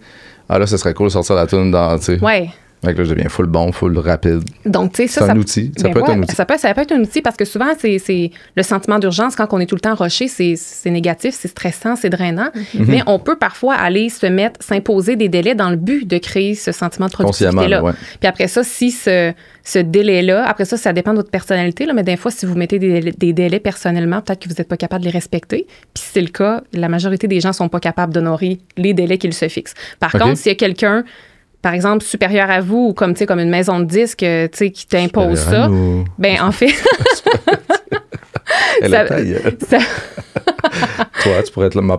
ah là, ce serait cool de sortir la tune dans, tu sais. Ouais. Donc là, je deviens full bon, full rapide. Donc, tu sais, c'est un outil. Ça peut être un outil. Ça peut être un outil parce que souvent, c'est le sentiment d'urgence, quand on est tout le temps rushé, c'est négatif, c'est stressant, c'est drainant. Mais on peut parfois aller s'imposer des délais dans le but de créer ce sentiment de productivité-là. Ouais. Puis après ça, si ce délai-là, après ça dépend de votre personnalité, là, mais des fois, si vous mettez des délais personnellement, peut-être que vous n'êtes pas capable de les respecter. Puis si c'est le cas, la majorité des gens ne sont pas capables d'honorer les délais qu'ils se fixent. Par contre, s'il y a quelqu'un, par exemple, supérieur à vous, ou comme une maison de disques, qui t'impose ça, ben en fait... Toi, tu pourrais être ma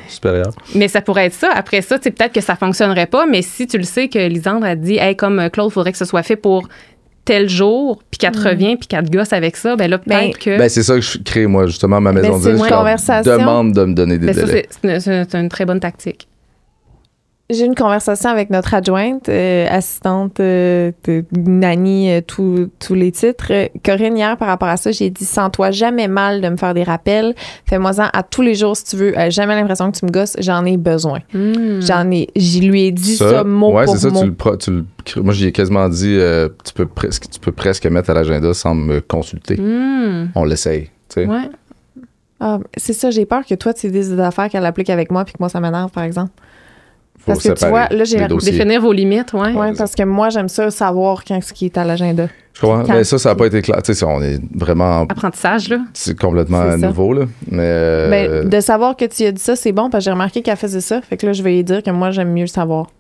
supérieure. Mais ça pourrait être ça. Après ça, peut-être que ça fonctionnerait pas, mais si tu le sais que Lisandre a dit, hey, comme Claude, il faudrait que ce soit fait pour tel jour, puis qu'elle te revient, puis qu'elle te gosse avec ça, ben là, peut-être que... Ben, c'est ça que je crée, moi, justement, ma maison de disques. Je demande de me donner des délais. C'est une très bonne tactique. J'ai une conversation avec notre adjointe, assistante, nanny, tous les titres. Corinne, hier, par rapport à ça, j'ai dit, sens-toi jamais mal de me faire des rappels. Fais-moi-en à tous les jours si tu veux. Jamais l'impression que tu me gosses. J'en ai besoin. Je lui ai dit ça mot pour mot. Ouais, c'est ça. Moi, j'y ai quasiment dit, tu peux presque mettre à l'agenda sans me consulter. On l'essaye, tu sais. Ouais. Ah, c'est ça, j'ai peur que toi, tu aies des affaires qu'elle applique avec moi puis que moi, ça m'énerve, par exemple. Parce que tu vois, là, j'ai définir vos limites, ouais. Oui, parce que moi, j'aime ça savoir quand ce qui est à l'agenda. Je comprends. Mais ça n'a pas été clair. Tu sais, on est vraiment... Apprentissage, là. C'est complètement nouveau, là. Mais... de savoir que tu as dit ça, c'est bon, parce que j'ai remarqué qu'elle faisait ça. Fait que là, je vais lui dire que moi, j'aime mieux le savoir.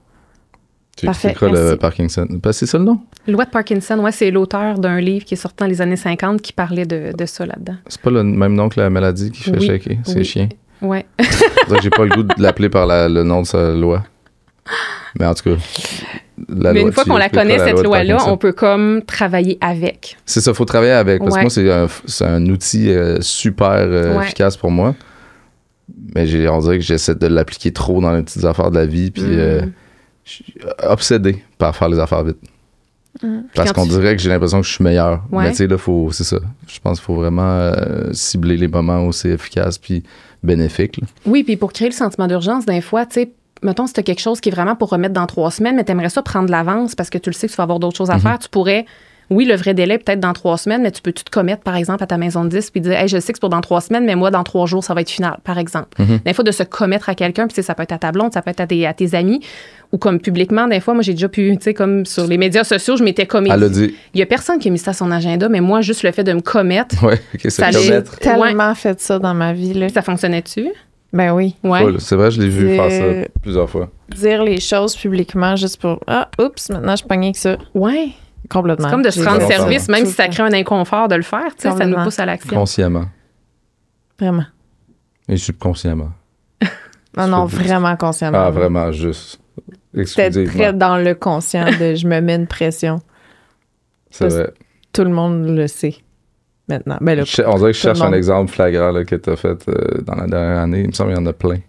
Tu expliqueras le Parkinson. C'est ça le nom? Loi de Parkinson, ouais, c'est l'auteur d'un livre qui est sorti dans les années 50 qui parlait de ça là-dedans. C'est pas le même nom que la maladie qui fait shaker? C'est chien. Ouais. J'ai pas le goût de l'appeler par le nom de sa loi. Mais en tout cas, mais une fois qu'on la connaît, cette loi-là, on peut comme travailler avec. C'est ça, il faut travailler avec. Parce que moi, c'est un outil super efficace pour moi. Mais on dirait que j'essaie de l'appliquer trop dans les petites affaires de la vie. Puis je suis obsédé par faire les affaires vite. Parce qu'on dirait que j'ai l'impression que je suis meilleur. Mais tu sais, là, c'est ça. Je pense qu'il faut vraiment cibler les moments où c'est efficace puis bénéfique. Là. Oui, puis pour créer le sentiment d'urgence, des fois, tu sais, mettons, si tu as quelque chose qui est vraiment pour remettre dans 3 semaines, mais tu aimerais ça prendre de l'avance parce que tu le sais que tu vas avoir d'autres choses à faire, tu pourrais, oui, le vrai délai peut-être dans 3 semaines, mais tu peux-tu te commettre, par exemple, à ta maison de disques puis dire, hey, je sais que c'est pour dans 3 semaines, mais moi, dans 3 jours, ça va être final, par exemple. Des fois, de se commettre à quelqu'un, puis ça peut être à ta blonde, ça peut être à tes amis, ou comme publiquement, des fois, moi, j'ai déjà pu, tu sais, comme sur les médias sociaux, je m'étais commis. Elle a dit. Il y a personne qui a mis ça à son agenda, mais moi, juste le fait de me commettre. Ouais, OK, ça j'ai tellement fait ça dans ma vie, là. Ça fonctionnait-tu? Ben oui. Ouais. Cool. C'est vrai, je l'ai vu faire ça plusieurs fois. Dire les choses publiquement juste pour oups, maintenant je pogne avec ça. Ouais. Complètement. C'est comme de se rendre service, même si ça crée un inconfort de le faire, tu sais, ça nous pousse à l'action. Consciemment. Vraiment. Et subconsciemment. Non, vraiment consciemment. Ah, vraiment, juste. Peut-être très dans le conscient de je me mets une pression. C'est vrai. Tout le monde le sait. Maintenant. Ben là, on dirait que je cherche un exemple flagrant là, que tu as fait dans la dernière année. Il me semble qu'il y en a plein.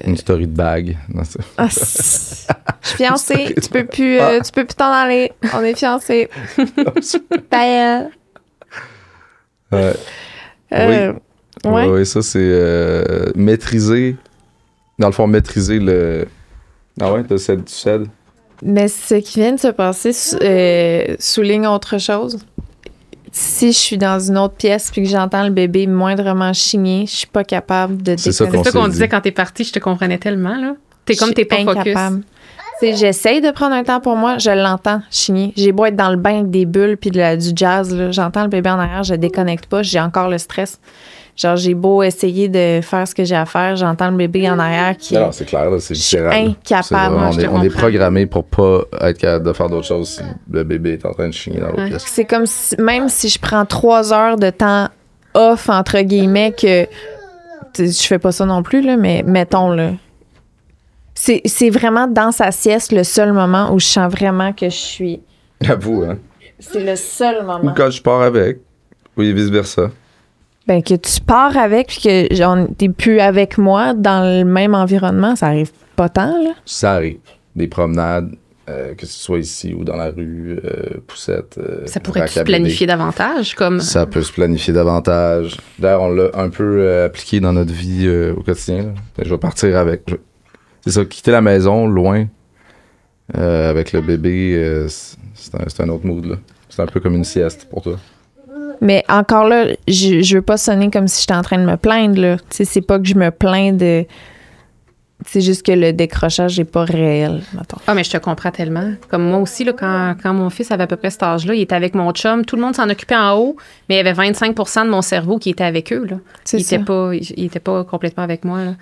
Une story de bague. Non, je suis fiancée. Tu peux plus t'en aller. On est fiancés. Bye. Oui, ça, c'est maîtriser. Dans le fond, maîtriser le... Ah ouais, tu cèdes. Mais ce qui vient de se passer souligne autre chose. Si je suis dans une autre pièce puis que j'entends le bébé moindrement chigner, je suis pas capable de C'est ça qu'on disait quand t'es partie, je te comprenais tellement, là. T'es pas incapable. J'essaye de prendre un temps pour moi, je l'entends chigner. J'ai beau être dans le bain avec des bulles puis du jazz, là, j'entends le bébé en arrière, je déconnecte pas, j'ai encore le stress. Genre, j'ai beau essayer de faire ce que j'ai à faire, j'entends le bébé en arrière qui... Non, c'est clair, là, c'est différent. Incapable. On est programmé pour pas être capable de faire d'autres choses si le bébé est en train de chigner dans l'autre pièce. C'est comme si, même si je prends 3 heures de temps off, entre guillemets, que... Je fais pas ça non plus, là, mais mettons, là. C'est vraiment dans sa sieste le seul moment où je sens vraiment que je suis... J'avoue, hein? C'est le seul moment. Ou quand je pars avec. Oui, vice-versa. Ben, que tu pars avec puis que t'es plus avec moi dans le même environnement, ça arrive pas tant, là. Ça arrive. Des promenades, que ce soit ici ou dans la rue, poussette. Ça pourrait se planifier davantage? Comme... Ça peut se planifier davantage. D'ailleurs, on l'a un peu appliqué dans notre vie au quotidien. Là. Je vais partir avec. C'est ça, quitter la maison loin avec le bébé, c'est un autre mood. Là. C'est un peu comme une sieste pour toi. Mais encore là, je veux pas sonner comme si j'étais en train de me plaindre, là. Tu sais, c'est pas que je me plains de... C'est juste que le décrochage n'est pas réel, mettons. Ah, mais je te comprends tellement. Comme moi aussi, là, quand mon fils avait à peu près cet âge-là, il était avec mon chum. Tout le monde s'en occupait en haut, mais il y avait 25 de mon cerveau qui était avec eux, là. Il était pas complètement avec moi, là.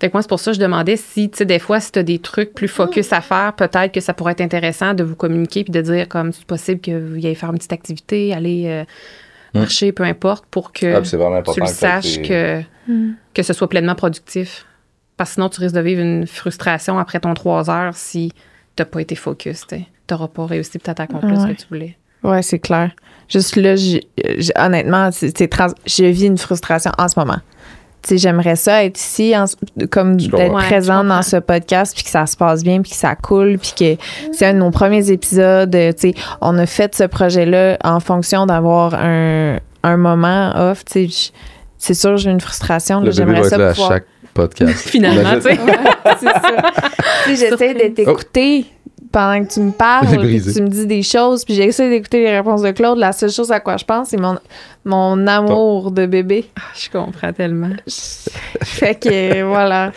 Fait que moi, c'est pour ça que je demandais si, tu sais, des fois, si tu as des trucs plus focus à faire, peut-être que ça pourrait être intéressant de vous communiquer puis de dire, comme, c'est possible que vous ayez faire une petite activité, aller marcher, peu importe, pour que c'est vraiment important tu le saches que ce soit pleinement productif. Parce que sinon, tu risques de vivre une frustration après ton 3 heures si tu n'as pas été focus. Tu n'auras pas réussi peut-être à accomplir ce que tu voulais. Oui, c'est clair. Juste là, honnêtement, je vis une frustration en ce moment. Tu sais, j'aimerais ça être ici, comme d'être présente dans ce podcast, puis que ça se passe bien, puis que ça coule, puis que c'est un de nos premiers épisodes. Tu sais, on a fait ce projet-là en fonction d'avoir un moment off. Tu sais, c'est sûr, j'ai une frustration. Là, j'aimerais ça pouvoir... à chaque podcast. Finalement, tu sais. C'est ça. Tu sais, j'essaie de t'écouter pendant que tu me parles, puis tu me dis des choses, puis j'essaie d'écouter les réponses de Claude. La seule chose à quoi je pense, c'est mon amour de bébé. Je comprends tellement. Fait que, voilà.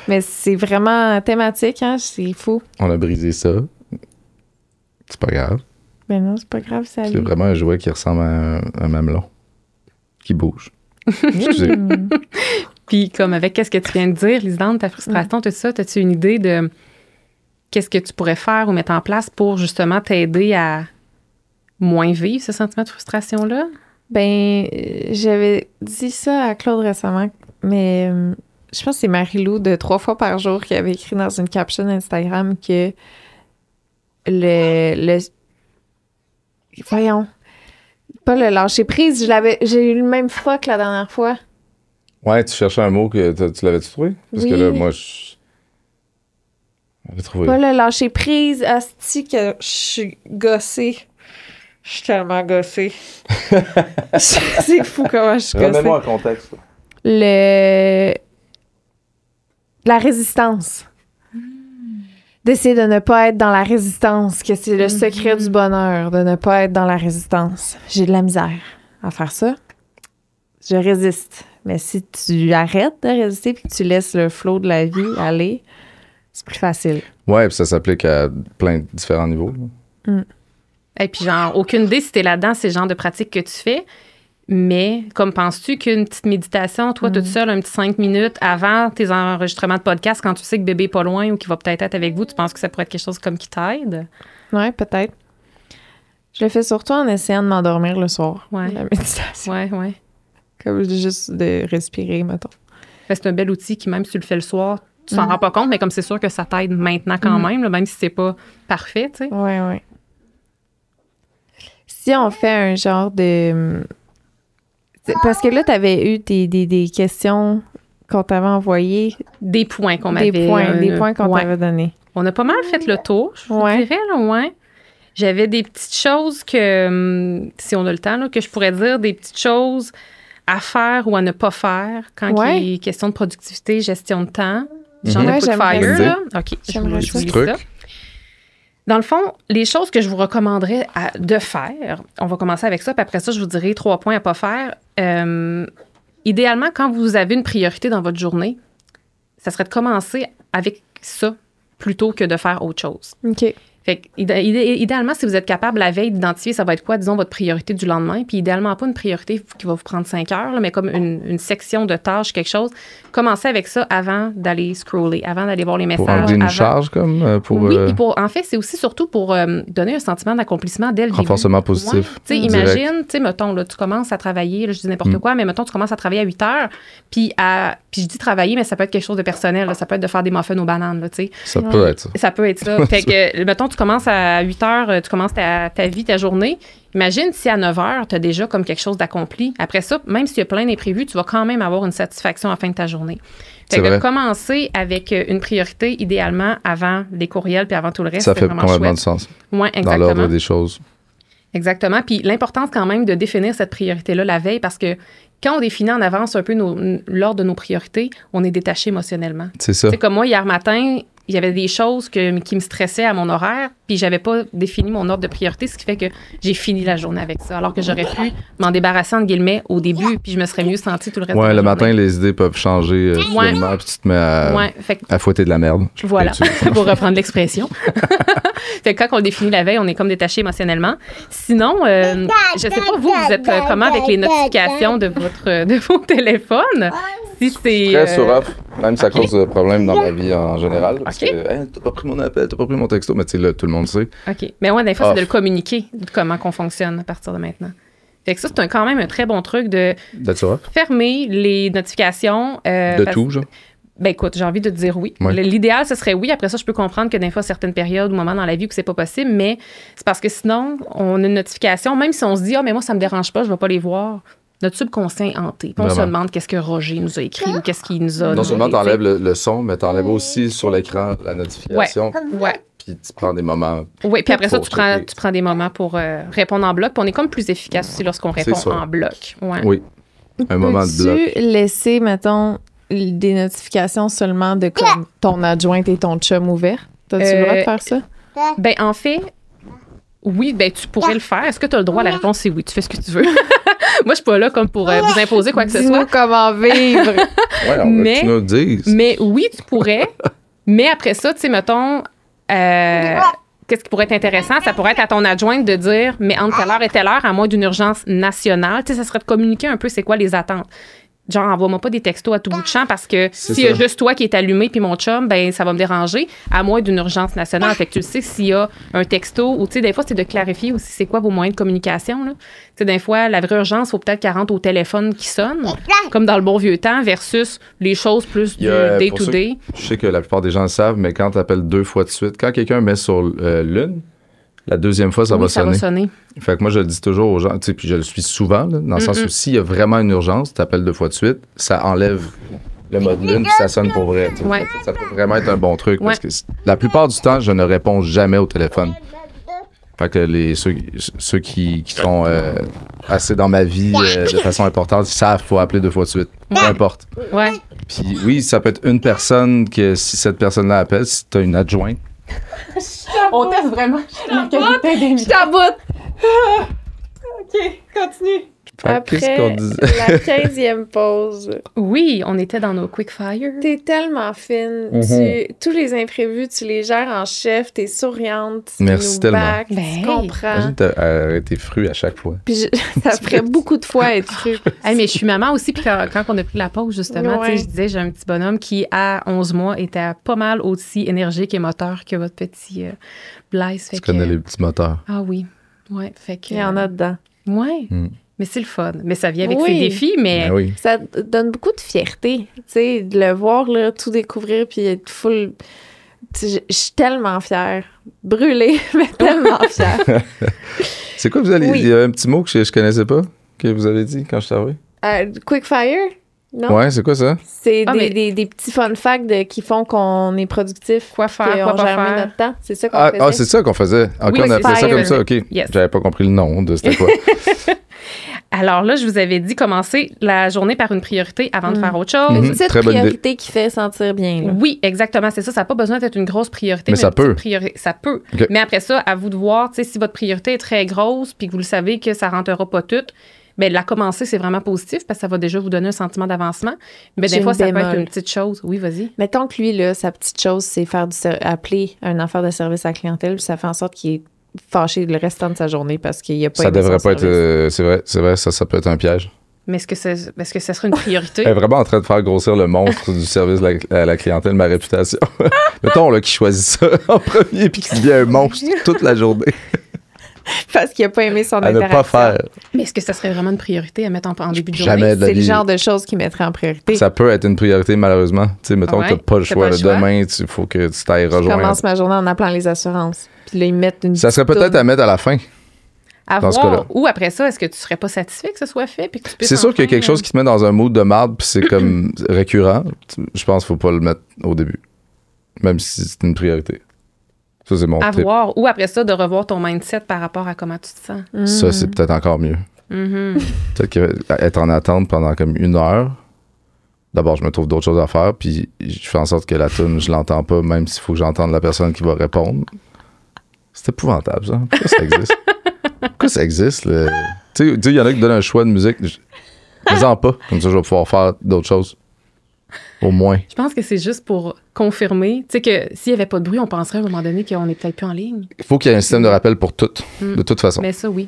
Mais c'est vraiment thématique, hein? C'est fou. On a brisé ça. C'est pas grave. Mais non, c'est pas grave, ça C'est vraiment un jouet qui ressemble à un mamelon. Qui bouge. Excusez. Puis, comme avec qu'est-ce que tu viens de dire, Liselande, ta frustration, tout ça, as-tu une idée de qu'est-ce que tu pourrais faire ou mettre en place pour justement t'aider à moins vivre ce sentiment de frustration-là? Ben, j'avais dit ça à Claude récemment, mais je pense que c'est Marie-Lou de 3 fois par jour qui avait écrit dans une caption Instagram que voyons, pas le lâcher prise, j'ai eu le même fuck la dernière fois. Ouais, tu cherchais un mot que tu l'avais-tu trouvé? Parce que là, moi, je l'avais trouvé. Pas le lâcher prise, asti que je suis gossée. Je suis tellement gossée. C'est fou comment je suis gossée. Remets-moi en contexte. La résistance. D'essayer de ne pas être dans la résistance, que c'est le secret du bonheur, de ne pas être dans la résistance. J'ai de la misère à faire ça. Je résiste. Mais si tu arrêtes de résister puis que tu laisses le flow de la vie aller, c'est plus facile. Ouais, puis ça s'applique à plein de différents niveaux. Et puis, genre, aucune idée si t'es là-dedans, c'est le genre de pratique que tu fais. Mais, comme penses-tu qu'une petite méditation, toi, toute seule, un petit 5 minutes avant tes enregistrements de podcast, quand tu sais que bébé est pas loin ou qu'il va peut-être être avec vous, tu penses que ça pourrait être quelque chose comme qui t'aide? Oui, peut-être. Je le fais surtout en essayant de m'endormir le soir. Ouais. La méditation. Ouais. Comme juste de respirer, mettons. C'est un bel outil qui, même si tu le fais le soir, tu t'en rends pas compte, mais comme c'est sûr que ça t'aide maintenant quand même, là, même si c'est pas parfait, tu sais. Oui. Si on fait un genre de... Parce que là, tu avais eu des questions qu'on t'avait envoyées. Des points qu'on m'avait... Des points qu'on t'avait donnés. On a pas mal fait le tour, je vous dirais, là, ouais. J'avais des petites choses que, si on a le temps, là, que je pourrais dire, des petites choses à faire ou à ne pas faire quand il est question de productivité, gestion de temps. J'en ai coup de fire, là. OK, j'aimerais je vous lis ça. Dans le fond, les choses que je vous recommanderais de faire, on va commencer avec ça, puis après ça, je vous dirai 3 points à pas faire. Idéalement, quand vous avez une priorité dans votre journée, ça serait de commencer avec ça plutôt que de faire autre chose. OK. Fait que, idéalement, si vous êtes capable la veille d'identifier, ça va être quoi, disons, votre priorité du lendemain, puis idéalement pas une priorité qui va vous prendre 5 heures, là, mais comme une section de tâches, quelque chose. Commencez avec ça avant d'aller scroller, avant d'aller voir les messages. Pour enlever une charge, comme pour... Oui, puis en fait, c'est aussi surtout pour donner un sentiment d'accomplissement dès le début. Renforcement positif. Ouais. Imagine, mettons, là, tu commences à travailler, là, je dis n'importe quoi, mais mettons, tu commences à travailler à 8 heures, puis je dis travailler, mais ça peut être quelque chose de personnel, là, ça peut être de faire des muffins aux bananes, là, tu sais. Ça peut être ça. Ça peut être ça. Fait que, mettons, tu commences à 8 heures, tu commences ta vie, ta journée. Imagine si à 9 heures, tu as déjà comme quelque chose d'accompli. Après ça, même s'il y a plein d'imprévus, tu vas quand même avoir une satisfaction à la fin de ta journée. Fait que de commencer avec une priorité, idéalement, avant les courriels puis avant tout le reste, ça fait complètement de sens. Oui, exactement. Dans l'ordre des choses. Exactement. Puis l'importance quand même de définir cette priorité-là la veille, parce que quand on définit en avance un peu l'ordre de nos priorités, on est détaché émotionnellement. C'est ça. C'est comme moi, hier matin, il y avait des choses qui me stressaient à mon horaire, puis j'avais pas défini mon ordre de priorité, ce qui fait que j'ai fini la journée avec ça, alors que j'aurais pu m'en débarrasser, entre guillemets, au début, puis je me serais mieux sentie tout le reste de la journée. Le matin, les idées peuvent changer soudainement, puis tu te mets à fouetter de la merde. Voilà, pour reprendre l'expression. Fait que quand on le définit la veille, on est comme détaché émotionnellement. Sinon, je sais pas, vous êtes comment avec les notifications de vos téléphones? Si c'est... Très sur off. Même ça cause de problèmes dans ma vie en général. Parce que, t'as pas pris mon appel, t'as pas pris mon texto. Mais tu sais, là, tout le monde sait. OK. Mais ouais, des fois, c'est de le communiquer, de comment qu'on fonctionne à partir de maintenant. Fait que ça, c'est quand même un très bon truc de fermer les notifications. De tout, genre? Ben écoute, j'ai envie de te dire oui. L'idéal, ce serait oui. Après ça, je peux comprendre que des fois, certaines périodes ou moments dans la vie où c'est pas possible, mais c'est parce que sinon, on a une notification, même si on se dit « Ah, mais moi, ça me dérange pas, je vais pas les voir », notre subconscient est hanté. Puis on se demande qu'est-ce que Roger nous a écrit ou qu'est-ce qu'il nous a... Non seulement t'enlèves le son, mais t'enlèves aussi sur l'écran la notification. Ouais. Puis tu prends des moments... Oui, puis après ça, tu prends des moments pour répondre en bloc. Puis on est comme plus efficace aussi lorsqu'on répond en bloc. Ouais. Oui, un moment de bloc. Peux-tu laisser, mettons, des notifications seulement de comme ton adjointe et ton chum ouverts? T'as-tu le droit de faire ça? Ben en fait... Oui, ben tu pourrais le faire. Est-ce que tu as le droit? La réponse, c'est oui. Tu fais ce que tu veux. Moi, je suis pas là comme pour vous imposer quoi que ce soit. Dis-nous comment vivre. On veut que tu nous le dises. Mais oui, tu pourrais. Mais après ça, tu sais, mettons, qu'est-ce qui pourrait être intéressant? Ça pourrait être à ton adjointe de dire, mais entre telle heure et telle heure, à moins d'une urgence nationale, tu sais, ça serait de communiquer un peu c'est quoi les attentes. Genre, envoie-moi pas des textos à tout bout de champ parce que s'il y a juste toi qui est allumé puis mon chum, ben ça va me déranger, à moins d'une urgence nationale. Fait que tu le sais, s'il y a un texto, ou tu sais, des fois, c'est de clarifier aussi c'est quoi vos moyens de communication, là. Tu sais, des fois, la vraie urgence, il faut peut-être qu'elle rentre au téléphone qui sonne, comme dans le bon vieux temps, versus les choses plus du day-to-day. Je sais que la plupart des gens le savent, mais quand tu appelles 2 fois de suite, quand quelqu'un met sur l'une, la deuxième fois, ça va sonner. Fait que moi, je le dis toujours aux gens, tu sais, puis je le suis souvent, là, dans le sens où s'il y a vraiment une urgence, tu appelles 2 fois de suite, ça enlève le mode lune, puis ça sonne pour vrai. Ça peut vraiment être un bon truc, parce que la plupart du temps, je ne réponds jamais au téléphone. Fait que ceux qui sont assez dans ma vie de façon importante, ils savent qu'il faut appeler 2 fois de suite. Peu importe. Puis oui, ça peut être une personne que si cette personne-là appelle, si tu as une adjointe, on teste vraiment la qualité des micros. Je t'aboute. OK, continue. Après la 15e pause. Oui, on était dans nos quick fire. T'es tellement fine. Tous les imprévus, tu les gères en chef. T'es souriante. Merci tellement. Tu comprends. Imagine t'as arrêté fru à chaque fois. Puis ça ferait beaucoup de fois être fru. Hey, mais je suis maman aussi. Puis quand on a pris la pause, justement, je disais, j'ai un petit bonhomme qui, à 11 mois, était pas mal aussi énergique et moteur que votre petit Blaise. Tu connais les petits moteurs. Ah oui. Ouais, fait que... Il y en a dedans. Ouais. Mais c'est le fun. Mais ça vient avec ses défis, mais... Ça donne beaucoup de fierté, tu sais, de le voir, là, tout découvrir, puis être full... Je suis tellement fière. Brûlée, mais tellement fière. C'est quoi, vous allez... Il y a un petit mot que je connaissais pas, que vous avez dit quand je suis arrivé? Quick fire? Non? Ouais, c'est quoi ça? C'est des petits fun facts qui font qu'on est productif. Quoi faire, quoi pas faire. Notre temps. C'est ça qu'on faisait. Ah, c'est ça qu'on faisait. OK, on appelait ça comme ça, OK. Yes. J'avais pas compris le nom de c'était quoi. Alors là, je vous avais dit commencer la journée par une priorité avant de faire autre chose. Une petite priorité qui fait sentir bien. Là. Oui, exactement. C'est ça. Ça n'a pas besoin d'être une grosse priorité. Mais ça peut. Ça peut. Okay. Mais après ça, à vous de voir, si votre priorité est très grosse puis que vous le savez que ça ne rentrera pas tout, bien, la commencer, c'est vraiment positif parce que ça va déjà vous donner un sentiment d'avancement. Mais des fois, ça peut être une petite chose. Oui, vas-y. Mettons que lui, là, sa petite chose, c'est appeler un affaire de service à la clientèle, puis ça fait en sorte qu'il est fâché le restant de sa journée parce qu'il n'y a pas ça devrait pas être... c'est vrai, ça peut être un piège. Mais est-ce que ça serait une priorité? Elle est vraiment en train de faire grossir le monstre du service à la clientèle, ma réputation. Mettons là, qui choisit ça en premier puis qui devient un monstre toute la journée. Parce qu'il n'a pas aimé son À ne interaction. pas faire. Mais est-ce que ça serait vraiment une priorité à mettre en début de Jamais journée? de la C'est le vie. genre de choses qu'il mettrait en priorité. Ça peut être une priorité, malheureusement. Tu sais, mettons Ouais, que t'as pas le t'as choix. pas le là. choix. Demain, il faut que tu t'ailles Je rejoindre. commence ma journée en appelant les assurances. Puis là, ils mettent une Ça serait petite peut-être toune. à mettre à la fin. À dans ce voir. cas-là. Ou après ça, est-ce que tu serais pas satisfait que ce soit fait? Puis que tu puisses C'est sûr qu'il y a quelque enfin, chose qui te met dans un mood de marde, puis c'est comme récurrent. Je pense qu'il faut pas le mettre au début. Même si c'est une priorité. Ça, c'est mon à tip. voir. Ou après ça, de revoir ton mindset par rapport à comment tu te sens. Ça, c'est peut-être encore mieux. Mhm. Peut-être qu'être en attente pendant comme 1 heure, d'abord, je me trouve d'autres choses à faire, puis je fais en sorte que la tune, je l'entends pas, même s'il faut que j'entende la personne qui va répondre. C'est épouvantable, ça. Pourquoi ça existe? Pourquoi ça existe? Tu sais, il y en a qui donnent un choix de musique. Fais-en pas. Comme ça, je vais pouvoir faire d'autres choses. Au moins. Je pense que c'est juste pour confirmer. Tu sais que s'il n'y avait pas de bruit, on penserait à un moment donné qu'on n'est peut-être plus en ligne. Il faut qu'il y ait un système de rappel pour tout, de toute façon. Mais ça, oui.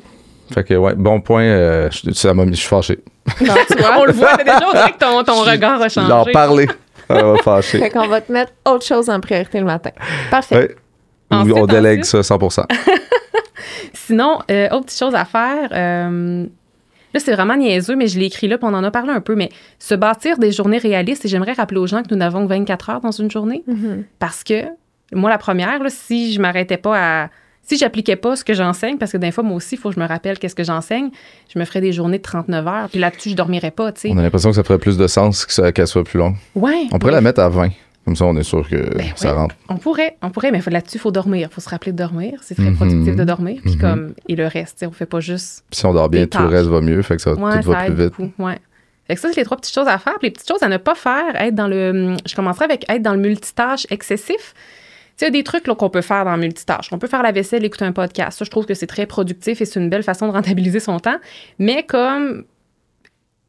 Fait que, ouais, bon point. Je suis fâché. Non, tu vois, on le voit, mais déjà, on dirait que ton regard a changé. J'en parlais. Ça va fâcher. Fait qu'on va te mettre autre chose en priorité le matin. Parfait. Ouais. Ou Ensuite, on délègue ça 100%. Sinon, autre petite chose à faire, là, c'est vraiment niaiseux, mais je l'ai écrit là, puis on en a parlé un peu, mais se bâtir des journées réalistes, et j'aimerais rappeler aux gens que nous n'avons que 24 heures dans une journée, parce que, moi, la première, là, si je m'arrêtais pas à... Si j'appliquais pas ce que j'enseigne, parce que des fois, moi aussi, il faut que je me rappelle qu'est-ce que j'enseigne, je me ferais des journées de 39 heures, puis là-dessus, je dormirais pas, tu sais. On a l'impression que ça ferait plus de sens qu'elle soit plus longue. Ouais. On pourrait la mettre à 20. Comme ça, on est sûr que ça oui. rentre. On pourrait, mais là-dessus, il faut dormir. Il faut se rappeler de dormir. C'est très productif de dormir. Puis et le reste, on fait pas juste. Puis si on dort bien, des tout le tâches. reste va mieux. Fait que ça, tout va ça plus aide vite. beaucoup. Ouais. Fait que ça, c'est les 3 petites choses à faire. Puis les petites choses à ne pas faire, je commencerai avec être dans le multitâche excessif. Tu sais, il y a des trucs là, qu'on peut faire dans le multitâche. On peut faire la vaisselle, écouter un podcast. Ça, je trouve que c'est très productif et c'est une belle façon de rentabiliser son temps. Mais comme,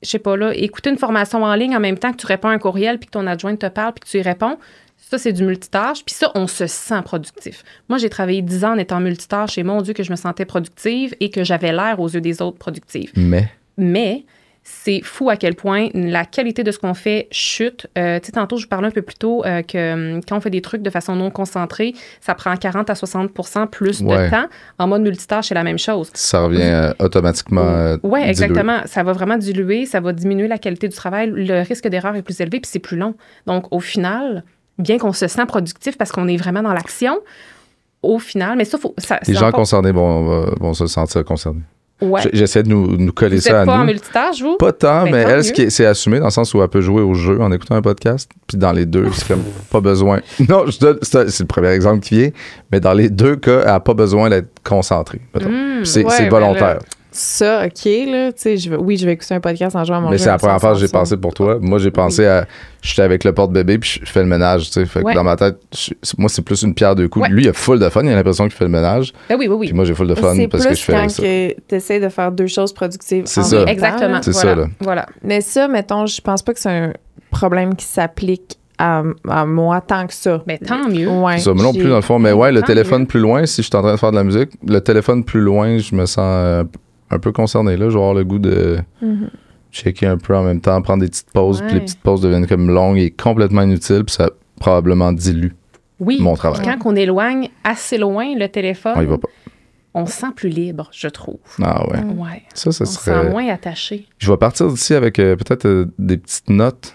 je sais pas là, écouter une formation en ligne en même temps que tu réponds à un courriel puis que ton adjointe te parle puis que tu y réponds, ça, c'est du multitâche. Puis ça, on se sent productif. Moi, j'ai travaillé 10 ans en étant multitâche et mon Dieu que je me sentais productive et que j'avais l'air aux yeux des autres productive. Mais c'est fou à quel point la qualité de ce qu'on fait chute. Tu sais, tantôt, je vous parlais un peu plus tôt que quand on fait des trucs de façon non concentrée, ça prend 40 à 60% plus de temps. En mode multitâche, c'est la même chose. Ça revient automatiquement Oui, dilué. exactement. Ça va vraiment diluer, ça va diminuer la qualité du travail. Le risque d'erreur est plus élevé, puis c'est plus long. Donc, au final, bien qu'on se sent productif parce qu'on est vraiment dans l'action, au final, mais ça, les gens concernés vont se sentir concernés. Ouais. J'essaie de nous coller vous ça à nous. Vous n'êtes pas en multitâche, vous? Pas tant, Ben, mais tant elle, mieux. c'est assumé dans le sens où elle peut jouer au jeu en écoutant un podcast. Puis dans les deux, c'est comme pas besoin. Non, c'est le premier exemple qui vient, mais dans les deux cas, elle n'a pas besoin d'être concentrée. C'est volontaire. Ça, OK, là, tu sais, je vais écouter un podcast en jouant à mon Mais jeu. c'est la première fois que j'ai pensé pour toi. Moi, j'ai pensé à... J'étais avec le porte-bébé, puis je fais le ménage, tu sais. Fait que dans ma tête, moi, c'est plus une pierre deux coups. Ouais. Lui, il a full de fun, il a l'impression qu'il fait le ménage. Ben oui. Puis moi, j'ai full de fun C'est parce que je fais avec plus ça. quand tu essaies de faire 2 choses productives. C'est en ça. même temps, Exactement. là. C'est voilà. ça, là. Voilà. Mais ça, mettons, je pense pas que c'est un problème qui s'applique à moi tant que ça. Ben tant mieux. Ouais, Ça, moi non j'ai- plus, dans le fond. Mais ouais, le Tant téléphone mieux. plus loin, si je suis en train de faire de la musique, le téléphone plus loin, je me sens un peu concerné. Là, je vais avoir le goût de checker un peu en même temps, prendre des petites pauses, puis les petites pauses deviennent comme longues et complètement inutiles, puis ça probablement dilue Oui. mon travail. Quand on éloigne assez loin le téléphone, On y va pas. on se sent plus libre, je trouve. Ah ouais. Ouais. Ça On se serait... sent moins attaché. Je vais partir d'ici avec peut-être des petites notes.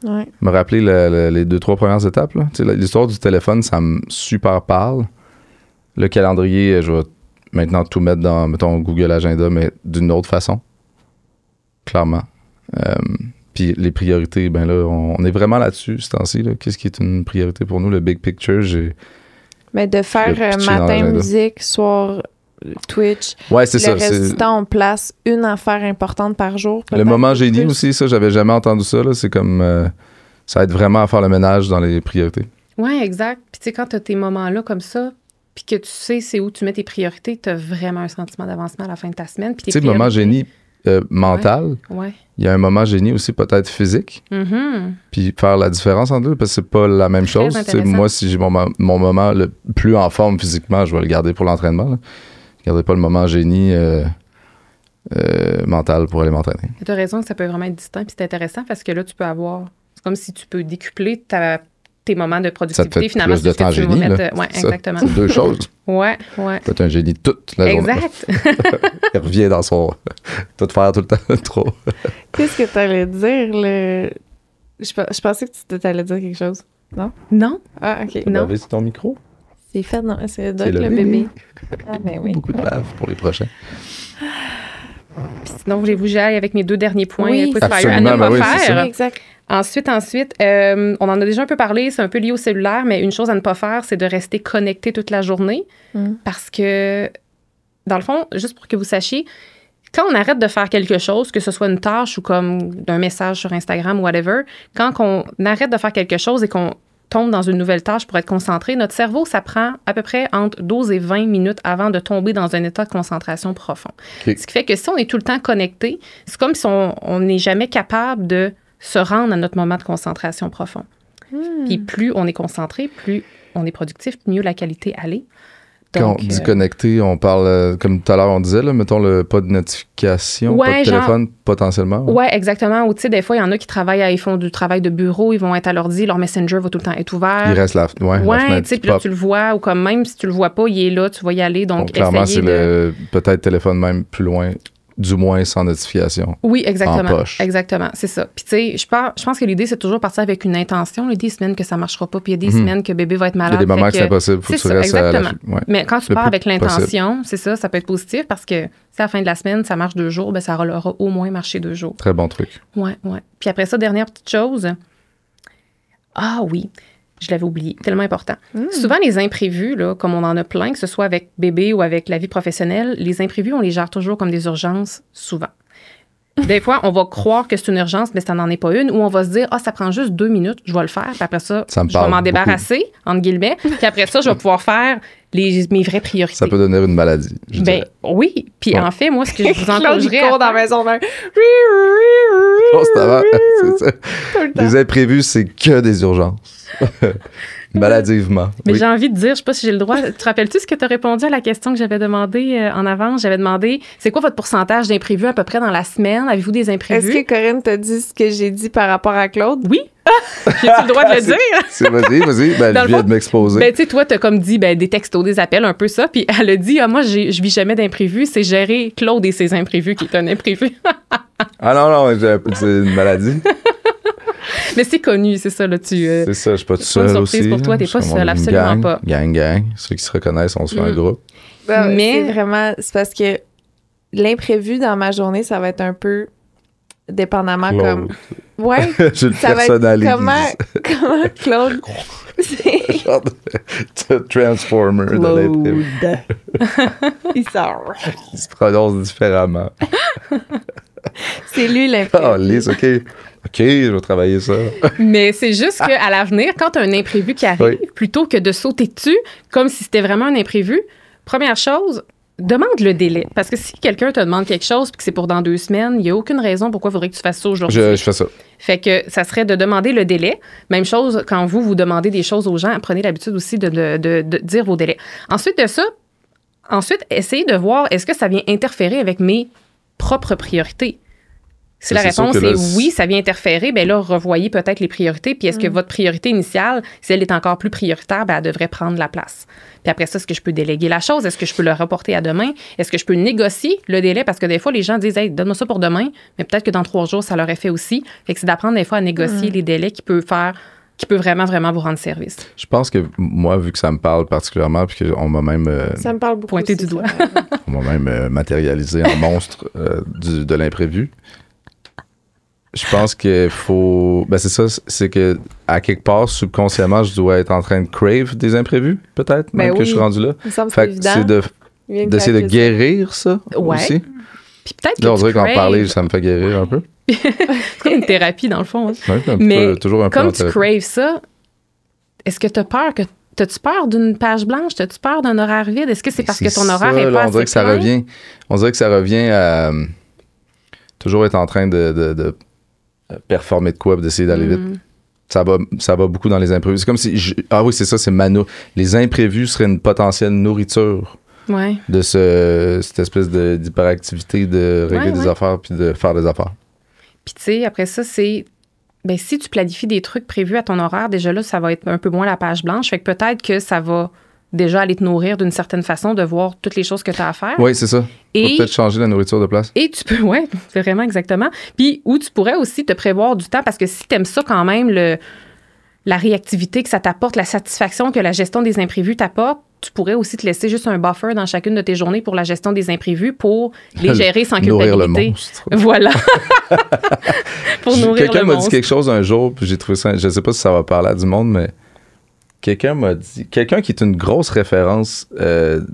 Ouais. Me rappeler les 2-3 premières étapes. Là. Tu sais, l'histoire du téléphone, ça me super parle. Le calendrier, je vais maintenant tout mettre dans, mettons, Google Agenda, mais d'une autre façon. Clairement. Puis les priorités, ben là, on est vraiment là-dessus, ce temps-ci. Là. Qu'est-ce qui est une priorité pour nous? Le big picture, Mais de faire Je vais pitcher dans matin l'agenda. musique, soir Twitch, Ouais, c'est le ça. reste du temps, on place une affaire importante par jour. Le peut-être, moment ou génie plus. aussi, ça, j'avais jamais entendu ça. Là. C'est comme... ça aide vraiment à faire le ménage dans les priorités. Oui, exact. Puis tu sais, quand tu as tes moments-là comme ça, puis que tu sais c'est où tu mets tes priorités, tu as vraiment un sentiment d'avancement à la fin de ta semaine. Puis Tu sais, le moment génie mental, Ouais. il y a un moment génie aussi peut-être physique. Mhm. Puis faire la différence entre deux, parce que c'est pas la même Très chose. Tu sais, intéressant. moi, si j'ai mon moment le plus en forme physiquement, je vais le garder pour l'entraînement. là. Je ne garderai pas le moment génie mental pour aller m'entraîner. Tu as raison que ça peut vraiment être distinct, puis c'est intéressant parce que là, tu peux avoir. C'est comme si tu peux décupler tes moments de Ça te productivité, fait finalement, plus de temps ce que tu vas génie, là. mettre. Oui, Ça, exactement. c'est deux choses. Ouais. Peut-être un génie toute la journée. Exact. Il revient dans son... tout faire tout le temps, trop. Qu'est-ce que tu allais dire? Je pensais que tu allais dire quelque chose. Non? Non? Ah, OK. Non. Laver sur ton micro? C'est fait, non? C'est C'est le bébé. Ah, ben oui. Beaucoup de bave pour les prochains. Sinon, voulez-vous que j'aille avec mes 2 derniers points Oui, quick fire à absolument, ne pas ben oui, c'est faire? ça. Exact. Ensuite, on en a déjà un peu parlé, c'est un peu lié au cellulaire, mais une chose à ne pas faire, c'est de rester connecté toute la journée parce que, dans le fond, juste pour que vous sachiez, quand on arrête de faire quelque chose, que ce soit une tâche ou comme un message sur Instagram ou whatever, quand on arrête de faire quelque chose et qu'on tombe dans une nouvelle tâche pour être concentré, notre cerveau, ça prend à peu près entre 12 et 20 minutes avant de tomber dans un état de concentration profond. Okay. Ce qui fait que si on est tout le temps connecté, c'est comme si on n'est jamais capable de se rendre à notre moment de concentration profond. Puis plus on est concentré, plus on est productif, mieux la qualité elle est. Quand on dit connecté, on parle, comme tout à l'heure on disait, là, mettons pas de notification, pas de téléphone potentiellement. Ouais, exactement. Ou tu sais, des fois, il y en a qui ils font du travail de bureau, ils vont être à l'ordi, leur Messenger va tout le temps être ouvert. Il reste la fenêtre. Tu sais, puis là, tu le vois, ou comme même si tu le vois pas, il est là, tu vas y aller. Donc, clairement, c'est peut-être téléphone même plus loin, du moins sans notification. Oui, exactement. En poche. Exactement, c'est ça. Puis tu sais, je pense que l'idée, c'est toujours partir avec une intention. Il y a des semaines que ça marchera pas, puis il y a des semaines que bébé va être malade. Il y a des moments que c'est impossible. Faut que tu restes exactement. Ouais. Mais quand tu pars avec l'intention, c'est ça peut être positif parce que si à la fin de la semaine, ça marche 2 jours, ben ça aura au moins marché 2 jours. Très bon truc. Ouais. Puis après ça, dernière petite chose. Ah oui, je l'avais oublié, tellement important. Souvent, les imprévus, là, comme on en a plein, que ce soit avec bébé ou avec la vie professionnelle, les imprévus, on les gère toujours comme des urgences, souvent. Des fois, on va croire que c'est une urgence, mais ça n'en est pas une, ou on va se dire, ça prend juste 2 minutes, je vais le faire, puis après ça je vais m'en débarrasser, entre guillemets, puis après ça, je vais pouvoir faire mes vraies priorités. Ça peut donner une maladie, je dirais. Oui, puis en fait, moi, ce que je vous encouragerais dans la maison mère. Constamment, c'est ça. Les imprévus, c'est que des urgences. Maladivement. Mais j'ai envie de dire, je sais pas si j'ai le droit. Tu te rappelles-tu ce que tu as répondu à la question que j'avais demandée en avance? J'avais demandé, c'est quoi votre pourcentage d'imprévus à peu près dans la semaine? Avez-vous des imprévus? Est-ce que Corinne t'a dit ce que j'ai dit par rapport à Claude? Oui. J'ai-tu le droit de le dire? Vas-y. Ben, je viens de m'exposer. Ben, tu sais, toi, t'as comme dit, des textos, des appels, un peu ça. Puis elle a dit, moi, je vis jamais d'imprévus. C'est gérer Claude et ses imprévus qui est un imprévu. Ah non, c'est une maladie. Mais c'est connu, c'est ça, là, c'est ça, je suis pas tout seul une aussi. surprise pour toi, t'es pas seul, absolument pas. Gang. Ceux qui se reconnaissent, on se fait un groupe. Mais c'est parce que l'imprévu dans ma journée, ça va être un peu dépendamment Claude. comme... Ouais. Je le ça personnalise. Va être comment Claude... Genre de Transformer de l'imprévu. Il sort. Il se prononce différemment. C'est lui l'imprévu. Oh, Lise, OK, je vais travailler ça. Mais c'est juste qu'à l'avenir, quand tu as un imprévu qui arrive, plutôt que de sauter dessus, comme si c'était vraiment un imprévu, première chose, demande le délai. Parce que si quelqu'un te demande quelque chose puis que c'est pour dans 2 semaines, il n'y a aucune raison pourquoi il faudrait que tu fasses ça aujourd'hui. Je fais ça. Fait que ça serait de demander le délai. Même chose quand vous demandez des choses aux gens, prenez l'habitude aussi de dire vos délais. Ensuite de ça, essayez de voir est-ce que ça vient interférer avec mes propres priorités. Si la réponse est oui, ça vient interférer, bien là, revoyez peut-être les priorités. Puis est-ce que votre priorité initiale, si elle est encore plus prioritaire, bien, elle devrait prendre la place. Puis après ça, est-ce que je peux déléguer la chose? Est-ce que je peux le reporter à demain? Est-ce que je peux négocier le délai? Parce que des fois, les gens disent, hey, donne-moi ça pour demain, mais peut-être que dans 3 jours, ça leur est fait aussi. Fait que c'est d'apprendre des fois à négocier les délais qui peut vraiment, vraiment vous rendre service. Je pense que moi, vu que ça me parle particulièrement, puis qu'on m'a même... ça me parle beaucoup. Pointé du doigt. On m'a même matérialisé en monstre de l'imprévu. Je pense qu'il faut... Ben c'est ça, c'est que à quelque part, subconsciemment, je dois être en train de crave des imprévus, peut-être, même que je suis rendu là. Il me semble fait que c'est d'essayer de guérir ça aussi. Puis peut-être que là, on dirait qu'en parler, ça me fait guérir un peu. C'est comme une thérapie, dans le fond. Hein. Ouais, mais toujours un peu comme tu craves ça, est-ce que tu as peur T'as-tu peur d'une page blanche? T'as-tu peur d'un horaire vide? Est-ce que c'est parce que ton horaire est pas assez on dirait que ça revient à toujours être en train de performer de quoi, d'essayer d'aller vite. Ça va beaucoup dans les imprévus. C'est comme si... oui, c'est ça, c'est les imprévus seraient une potentielle nourriture de cette espèce d'hyperactivité de régler des affaires puis de faire des affaires. Puis tu sais, après ça, c'est ben, si tu planifies des trucs prévus à ton horaire, déjà là, ça va être un peu moins la page blanche. Fait que peut-être que ça va déjà aller te nourrir d'une certaine façon de voir toutes les choses que tu as à faire. Oui, c'est ça. Et peut-être changer la nourriture de place. Et tu peux, oui, c'est vraiment exactement. Puis, où tu pourrais aussi te prévoir du temps, parce que si tu aimes ça quand même, la réactivité que ça t'apporte, la satisfaction que la gestion des imprévus t'apporte, tu pourrais aussi te laisser juste un buffer dans chacune de tes journées pour la gestion des imprévus pour les gérer sans nourrir culpabilité. Le monstre. Voilà. Pour nourrir le monstre. Quelqu'un m'a dit quelque chose un jour, puis j'ai trouvé ça, je sais pas si ça va parler à du monde, mais quelqu'un m'a dit, quelqu'un qui est une grosse référence, une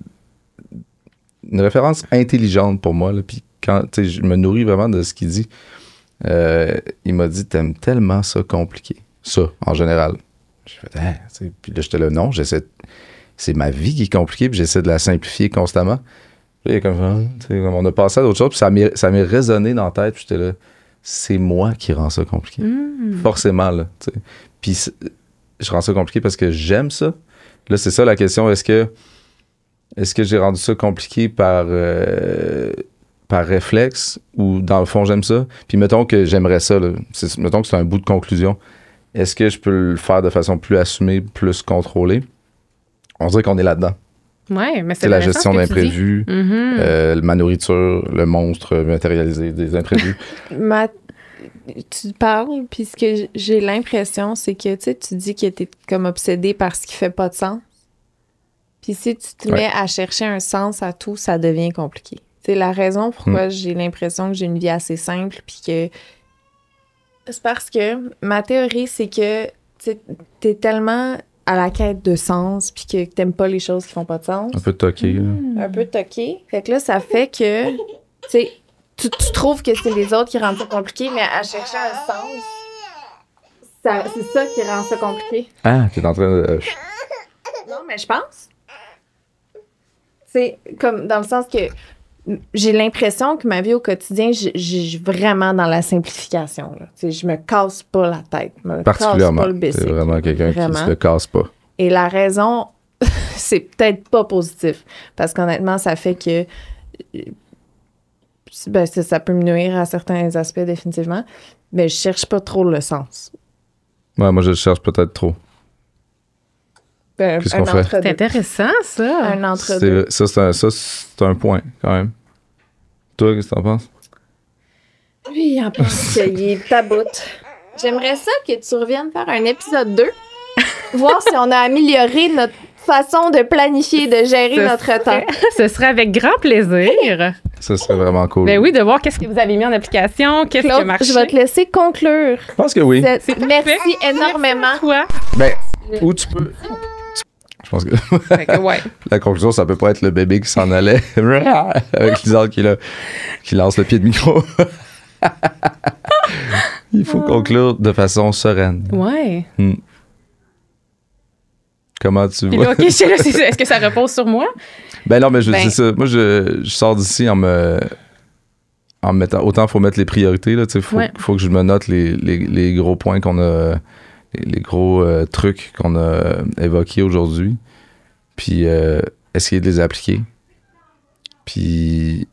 référence intelligente pour moi, là, puis quand je me nourris vraiment de ce qu'il dit, il m'a dit, t'aimes tellement ça compliqué. Ça, en général. J'ai fait, puis là, j'étais là, non, c'est ma vie qui est compliquée, puis j'essaie de la simplifier constamment. Puis là, comme on a passé à d'autres choses, puis ça m'est résonné dans la tête, puis j'étais là, c'est moi qui rends ça compliqué. Forcément, là. T'sais. Puis je rends ça compliqué parce que j'aime ça. Là, c'est ça la question, est-ce que j'ai rendu ça compliqué par réflexe ou dans le fond, j'aime ça? Puis mettons que j'aimerais ça, là. Mettons que c'est un bout de conclusion. Est-ce que je peux le faire de façon plus assumée, plus contrôlée? On dirait qu'on est là-dedans. Oui, mais c'est la gestion d'imprévus, ma nourriture, le monstre matérialisé des imprévus. Tu parles, puis ce que j'ai l'impression, c'est que tu dis que tu es comme obsédé par ce qui fait pas de sens. Puis si tu te mets à chercher un sens à tout, ça devient compliqué. C'est la raison pourquoi j'ai l'impression que j'ai une vie assez simple, puis que c'est parce que ma théorie, c'est que t'es tellement à la quête de sens, puis que t'aimes pas les choses qui font pas de sens. Un peu toqué. Un peu toqué. Fait que là, ça fait que, tu trouves que c'est les autres qui rendent ça compliqué, mais à chercher un sens, c'est ça qui rend ça compliqué. Ah, t'es en train de... Non, mais je pense. C'est comme dans le sens que j'ai l'impression que ma vie au quotidien, j'ai vraiment dans la simplification. Là. Je me casse pas la tête. Particulièrement. Casse pas le c'est vraiment quelqu'un qui se le casse pas. Et la raison, c'est peut-être pas positif. Parce qu'honnêtement, ça fait que ça peut me nuire à certains aspects définitivement. Mais je cherche pas trop le sens. Ouais, moi, je le cherche peut-être trop. Qu'est-ce qu'on fait? C'est intéressant, ça. Un entre-deux. Ça, c'est un point, quand même. Toi, qu'est-ce que t'en penses? Lui, il en pense qu'il est taboute. J'aimerais ça que tu reviennes faire un épisode 2. Voir si on a amélioré notre façon de planifier, de gérer notre temps. Ce serait avec grand plaisir. Ça serait vraiment cool. Ben oui, de voir qu'est-ce que vous avez mis en application, qu'est-ce qui a marché. Je vais te laisser conclure. Je pense que oui. Merci énormément. Toi. Ben, où tu peux... Je pense que ouais. La conclusion, ça peut pas être le bébé qui s'en allait avec Lisande qui lance le pied de micro. Il faut conclure de façon sereine. Ouais. Comment tu vois? Là, OK, est-ce que ça repose sur moi? Ben non, mais c'est ça. Moi, je sors d'ici en mettant... Autant, il faut mettre les priorités. Là, faut que je me note les gros points qu'on a... Les gros trucs qu'on a évoqués aujourd'hui. Puis essayer de les appliquer. Puis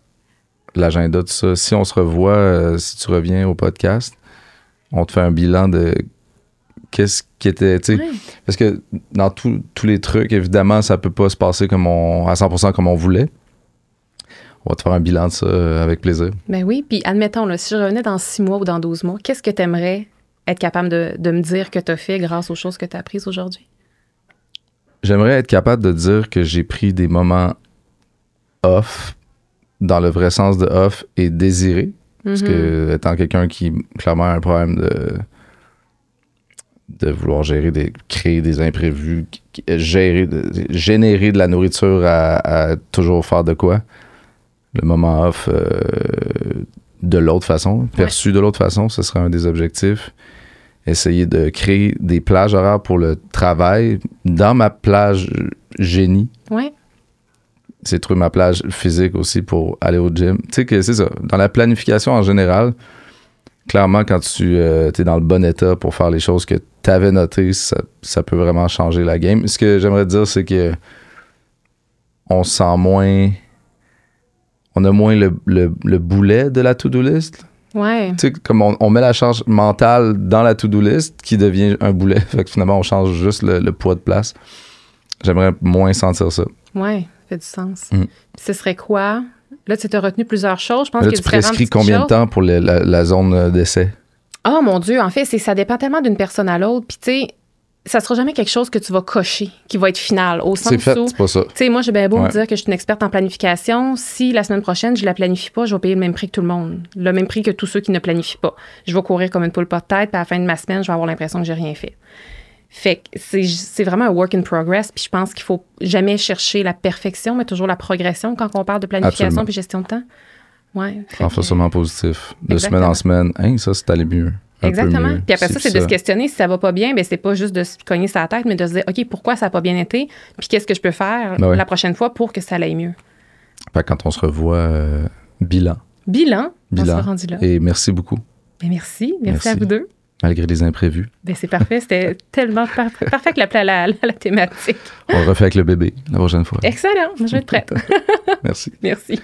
l'agenda, tout ça. Si on se revoit, si tu reviens au podcast, on te fait un bilan de qu'est-ce qui était... Parce que dans tous les trucs, évidemment, ça peut pas se passer à 100% comme on voulait. On va te faire un bilan de ça avec plaisir. Ben oui, puis admettons, là, si je revenais dans 6 mois ou dans 12 mois, qu'est-ce que tu aimerais être capable de me dire que tu as fait grâce aux choses que tu as apprises aujourd'hui? J'aimerais être capable de dire que j'ai pris des moments off, dans le vrai sens de off, et désiré. Parce que, étant quelqu'un qui, clairement, a un problème de vouloir créer des imprévus, générer de la nourriture à toujours faire de quoi. Le moment off de l'autre façon, perçu de l'autre façon, ce serait un des objectifs. Essayer de créer des plages horaires pour le travail dans ma plage génie. Oui. C'est trouver ma plage physique aussi pour aller au gym. Tu sais que c'est ça. Dans la planification en général, clairement, quand tu es dans le bon état pour faire les choses que tu avais notées, ça peut vraiment changer la game. Ce que j'aimerais dire, c'est que on sent moins... On a moins le boulet de la to-do list. Ouais. Tu sais, comme on met la charge mentale dans la to-do list qui devient un boulet. Fait que finalement, on change juste le poids de place. J'aimerais moins sentir ça. Oui, ça fait du sens. Ce serait quoi? Là, tu as retenu plusieurs choses. Je pense Là, qu'il y a tu prescris combien de temps pour la zone d'essai? Oh mon Dieu, en fait, ça dépend tellement d'une personne à l'autre. Puis, tu sais, ça sera jamais quelque chose que tu vas cocher, qui va être final, au sens C'est fait, où... c'est pas ça. Tu sais, moi, j'ai bien beau me dire que je suis une experte en planification. Si la semaine prochaine, je la planifie pas, je vais payer le même prix que tout le monde. Le même prix que tous ceux qui ne planifient pas. Je vais courir comme une poule pas de tête, puis à la fin de ma semaine, je vais avoir l'impression que j'ai rien fait. Fait que c'est vraiment un work in progress, puis je pense qu'il faut jamais chercher la perfection, mais toujours la progression quand on parle de planification puis gestion de temps. Ouais. Renforcement positif. De semaine en semaine. Hein, ça, c'est allé mieux. Exactement. Mieux, puis après ça, c'est de se questionner si ça va pas bien. Bien, c'est pas juste de se cogner sa tête, mais de se dire, OK, pourquoi ça a pas bien été? Puis qu'est-ce que je peux faire la prochaine fois pour que ça aille mieux? Fait que quand on se revoit, bilan. Bilan. On sera rendu là. Et merci beaucoup. Bien, merci à vous deux. Malgré les imprévus. Bien, c'est parfait. C'était tellement parfait que la thématique. On le refait avec le bébé la prochaine fois. Excellent. Je vais être prête. Merci. Merci.